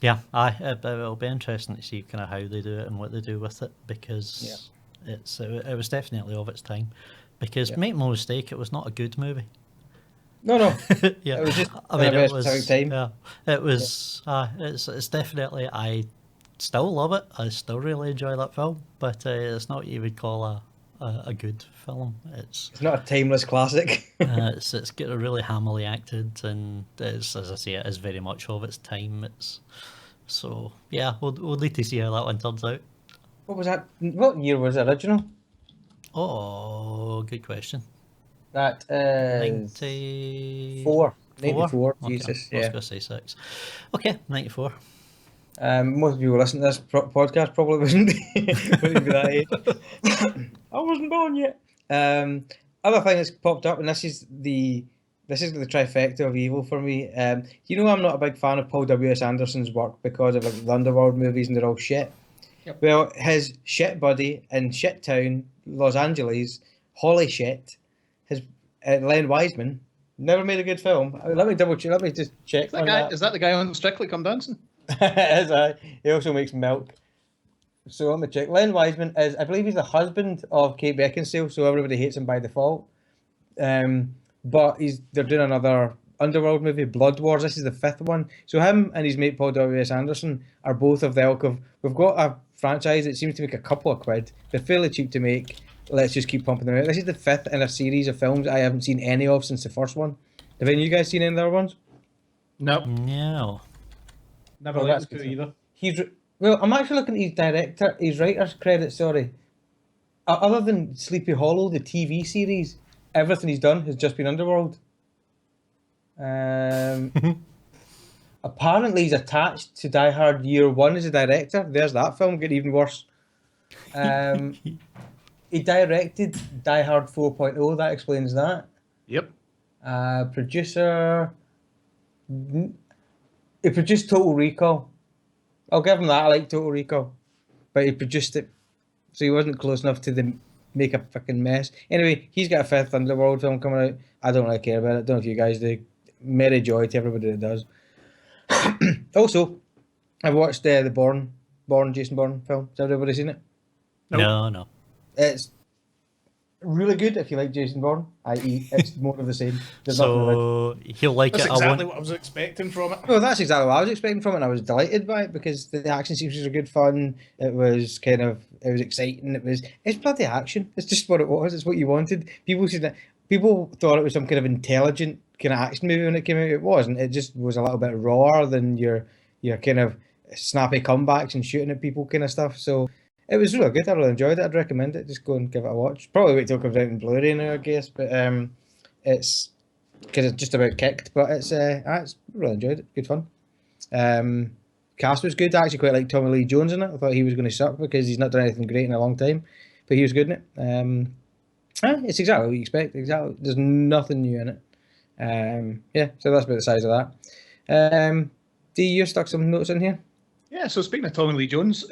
Yeah, it'll be interesting to see kind of how they do it and what they do with it, because it was definitely of its time. Because make no mistake, it was not a good movie. No. Yeah, it was just it was time. Yeah, it was. It's definitely. I still love it. I still really enjoy that film, but it's not what you would call a good film. It's not a timeless classic. It's got a really hammily acted, and as I say, it is very much of its time. So yeah, we'll need to see how that one turns out. What was that? What year was the original? Oh, good question. That is 94. 94. Okay. Jesus, I was going to say 6. Okay, 94. Most of you who listen to this podcast probably wouldn't be that age. I wasn't born yet. Other thing that's popped up, and this is the trifecta of evil for me. You know, I'm not a big fan of Paul W.S. Anderson's work because of like the Underworld movies, and they're all shit. Yep. Well, his shit buddy in Shit Town, Los Angeles, Holly Shit, Len Wiseman never made a good film. Let me double check. Let me just check on that. Is that the guy on Strictly Come Dancing? He also makes milk. So let me check. Len Wiseman is, I believe, he's the husband of Kate Beckinsale, so everybody hates him by default. But they're doing another Underworld movie, Blood Wars. This is the 5th one. So him and his mate Paul W.S. Anderson are both of the ilk of, we've got a franchise that seems to make a couple of quid. They're fairly cheap to make. Let's just keep pumping them out. This is the 5th in a series of films I haven't seen any of since the first one. Have any of you guys seen any of the other ones? No. No. Never Oh, liked that's it either. Well, I'm actually looking at his writer's credits, sorry. Other than Sleepy Hollow, the TV series, everything he's done has just been Underworld. Apparently he's attached to Die Hard Year One as a director. There's that film, getting even worse. He directed Die Hard 4.0, that explains that. Yep. Producer... He produced Total Recall. I'll give him that, I like Total Recall. But he produced it, so he wasn't close enough to make a fucking mess. Anyway, he's got a 5th Underworld film coming out. I don't really care about it. Don't know if you guys do. Merry joy to everybody that does. Also, I've watched the Jason Bourne film. Has everybody seen it? Nope. No. It's really good if you like Jason Bourne, i.e. it's more of the same. There's nothing So he'll like That's it. exactly what I was expecting from it. Well, that's exactly what I was expecting from it, and I was delighted by it because the action sequences were good fun. It was exciting. It's bloody action. It's just what it was. It's what you wanted. People thought it was some kind of intelligent kind of action movie when it came out. It wasn't. It just was a little bit rawer than your kind of snappy comebacks and shooting at people kind of stuff. So it was really good. I really enjoyed it. I'd recommend it. Just go and give it a watch. Probably wait till it comes out in Blu-ray now, I guess. But it's because it's just about kicked. But it's really enjoyed it. Good fun. Cast was good. I actually quite like Tommy Lee Jones in it. I thought he was going to suck because he's not done anything great in a long time, but he was good in it. It's exactly what you expect. Exactly. There's nothing new in it. Yeah, so that's about the size of that. D, you stuck some notes in here? Yeah, so speaking of Tommy Lee Jones,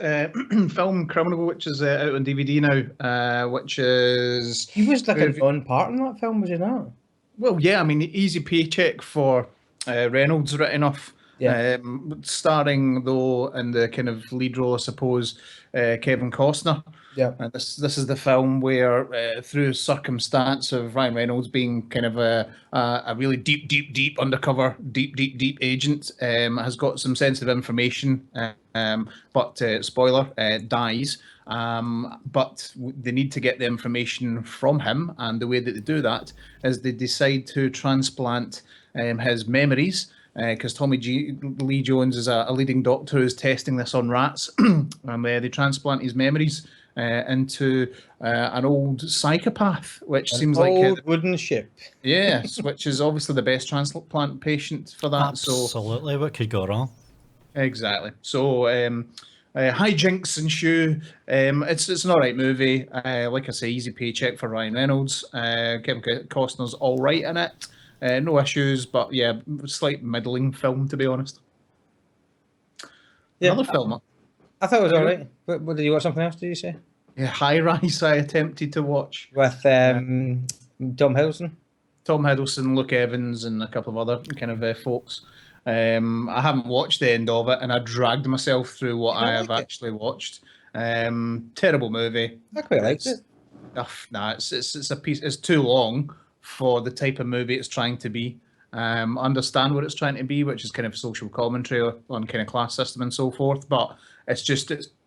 film Criminal, which is out on DVD now, which is... He was like a non-part in that film, was he not? Well, yeah, I mean, easy paycheck for Reynolds written off. Yeah. Starring, though, in the kind of lead role, I suppose, Kevin Costner. Yeah. And this is the film where, through circumstance of Ryan Reynolds being kind of a really deep undercover, deep agent, has got some sensitive information, but spoiler, dies. But they need to get the information from him, and the way that they do that is they decide to transplant his memories. Because Tommy Lee Jones is a leading doctor who's testing this on rats, and they transplant his memories into an old psychopath, which seems like old wooden ship. Yes, which is obviously the best transplant patient for that. Absolutely, what could go wrong? Exactly. So hijinks ensue. It's an alright movie. Like I say, easy paycheck for Ryan Reynolds. Kevin Costner's all right in it. No issues, but yeah, slight middling film, to be honest. Yeah, another film. I thought it was all right. What did you watch? Something else? Did you say? Yeah, High Rise. I attempted to watch with Tom Hiddleston. Tom Hiddleston, Luke Evans, and a couple of other kind of folks. I haven't watched the end of it, and I dragged myself through what I have actually watched. Terrible movie. I quite liked it. It's a piece. It's too long for the type of movie it's trying to be. Understand what it's trying to be, which is kind of social commentary on kind of class system and so forth. But it's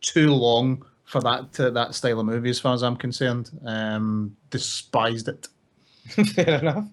too long for that style of movie, as far as I'm concerned. Despised it. Fair enough.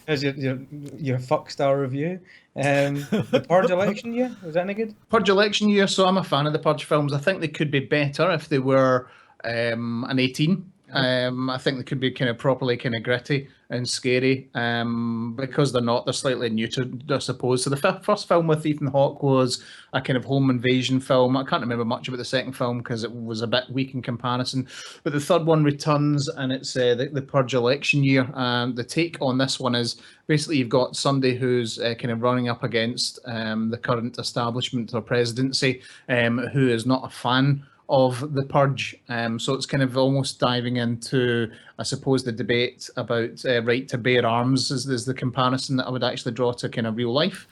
As your fuck star review. The Purge election year, was that any good? Purge election year. So I'm a fan of the Purge films. I think they could be better if they were an 18. I think they could be kind of properly kind of gritty and scary. Because they're not, they're slightly neutered, I suppose. So the first film with Ethan Hawke was a kind of home invasion film. I can't remember much about the second film because it was a bit weak in comparison. But the third one returns, and it's the Purge election year. The take on this one is basically you've got somebody who's kind of running up against the current establishment or presidency, who is not a fan of the purge. So it's kind of almost diving into, I suppose, the debate about right to bear arms is the comparison that I would actually draw to kind of real life.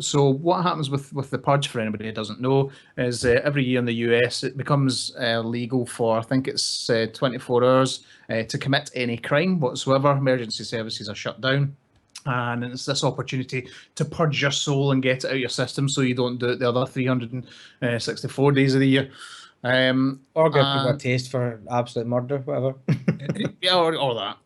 So what happens with the purge, for anybody who doesn't know, is every year in the US it becomes legal for, I think it's 24 hours to commit any crime whatsoever. Emergency services are shut down. And it's this opportunity to purge your soul and get it out of your system so you don't do it the other 364 days of the year. Or give people a taste for absolute murder, whatever. Yeah, or that.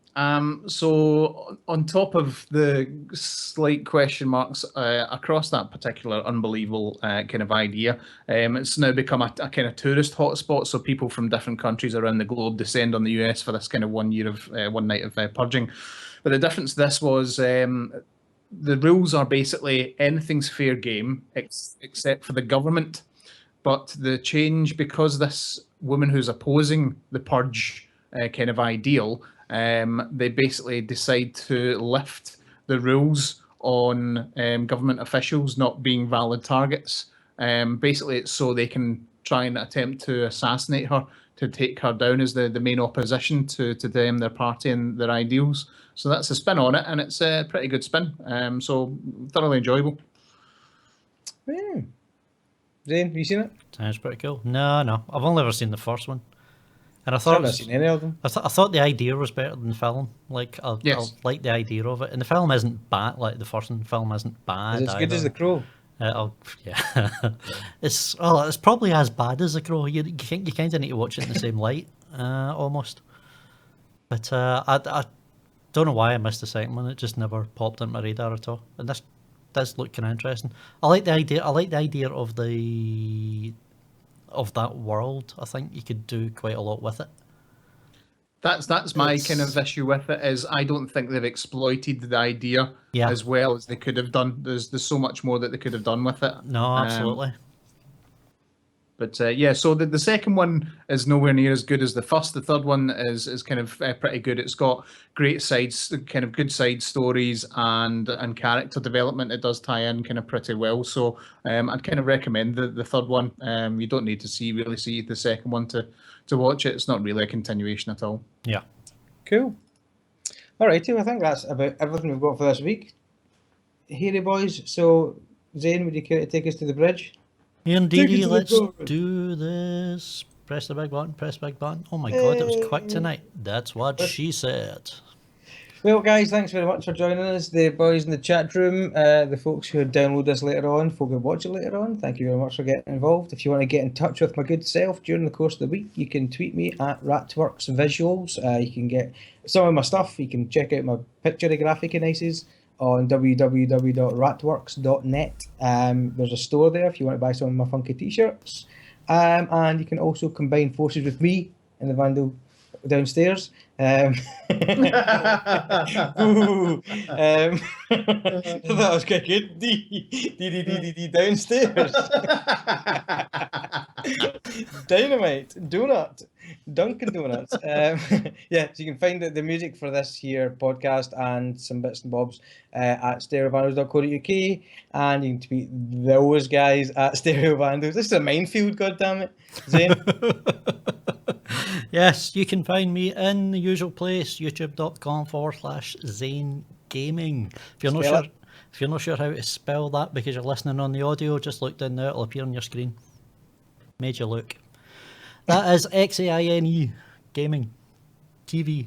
So on top of the slight question marks across that particular unbelievable kind of idea, it's now become a kind of tourist hotspot. So people from different countries around the globe descend on the US for this kind of 1 year of 1 night of purging. But the difference this was the rules are basically anything's fair game except for the government. But the change, because this woman who's opposing the purge kind of ideal, they basically decide to lift the rules on government officials not being valid targets. Basically, it's so they can try and attempt to assassinate her, to take her down as the main opposition to them, their party and their ideals. So that's a spin on it, and it's a pretty good spin. So thoroughly enjoyable. Yeah. Zane, have you seen it? Sounds pretty cool. No, I've only ever seen the first one, and I I've thought not seen any of them. I thought the idea was better than the film. Like I Yes. like the idea of it, and the film isn't bad. Like the first one, film isn't bad. Is it as good as either. The Crow? Yeah, it's probably as bad as The Crow. You kind of need to watch it in the same light, almost. But I don't know why I missed the second one. It just never popped on my radar at all. And this does look kind of interesting. I like the idea. I like the idea of that world. I think you could do quite a lot with it. That's my kind of issue with it, is I don't think they've exploited the idea as well as they could have done. There's so much more that they could have done with it. No, absolutely. But yeah, so the second one is nowhere near as good as the first. The third one is kind of pretty good. It's got great sides, kind of good side stories and character development. It does tie in kind of pretty well. So I'd kind of recommend the third one. You don't need to really see the second one to watch it. It's not really a continuation at all. Yeah. Cool. Alrighty, I think that's about everything we've got for this week. Hairy boys. So Zane, would you care to take us to the bridge? Indeed, let's do this. Press the big button, press the big button. Oh my god, it was quick tonight. That's what she said. Well, guys, thanks very much for joining us. The boys in the chat room, the folks who download this later on, folk who watch it later on, thank you very much for getting involved. If you want to get in touch with my good self during the course of the week, you can tweet me at Ratworks Visuals. You can get some of my stuff. You can check out my picture graphic nices on www.ratworks.net. There's a store there if you want to buy some of my funky t-shirts. And you can also combine forces with me and the Vandal downstairs. That was quite good. D downstairs. Dynamite, donut, Dunkin' Donuts. Yeah, so you can find the music for this here podcast and some bits and bobs at stereovandos.co.uk, and you can tweet those guys at stereovandos. This is a minefield, goddammit. Zane? Yes, you can find me in the usual place, youtube.com/Zane Gaming. If you're not sure how to spell that because you're listening on the audio, just look down there, it'll appear on your screen. Made you look. That is XAINE Gaming TV.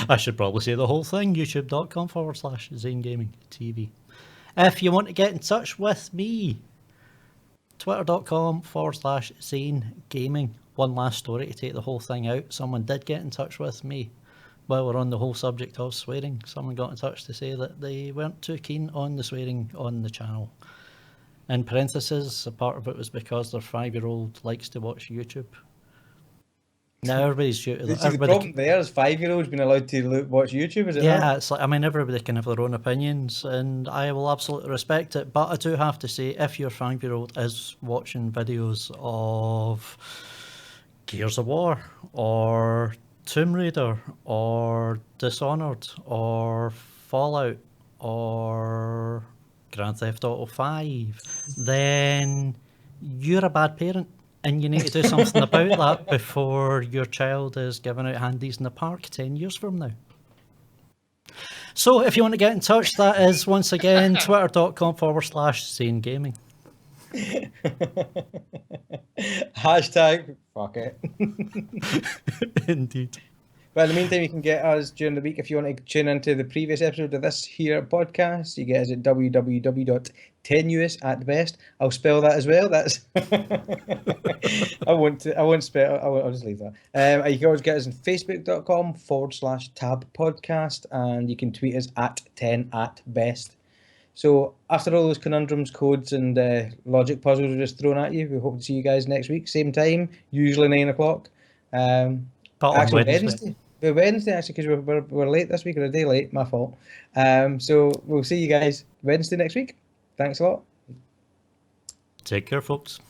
I should probably say the whole thing, youtube.com/Zane Gaming TV. If you want to get in touch with me, twitter.com/Zane Gaming. One last story to take the whole thing out. Someone did get in touch with me while we're on the whole subject of swearing. Someone got in touch to say that they weren't too keen on the swearing on the channel. In parentheses, a part of it was because their 5-year-old likes to watch YouTube. Now everybody's shooting. The problem there is 5-year-olds being allowed to watch YouTube, is it? Yeah, it's like, I mean, everybody can have their own opinions, and I will absolutely respect it. But I do have to say, if your 5-year-old is watching videos of Gears of War, or Tomb Raider, or Dishonored, or Fallout, or Grand Theft Auto 5, then you're a bad parent and you need to do something about that before your child is giving out handies in the park 10 years from now. So if you want to get in touch, that is once again twitter.com/Zane Gaming. Hashtag fuck it. Indeed. But in the meantime, you can get us during the week if you want to tune into the previous episode of this here podcast. You get us at www.tenuous@best. I'll spell that as well. That's I won't spell it. I'll just leave that. You can always get us on facebook.com/T.A.B podcast, and you can tweet us at 10@best. So after all those conundrums, codes, and logic puzzles are just thrown at you, we hope to see you guys next week, same time, usually 9 o'clock. Actually, Wednesday, actually, because we're late this week, or a day late, my fault. So we'll see you guys Wednesday next week. Thanks a lot. Take care, folks.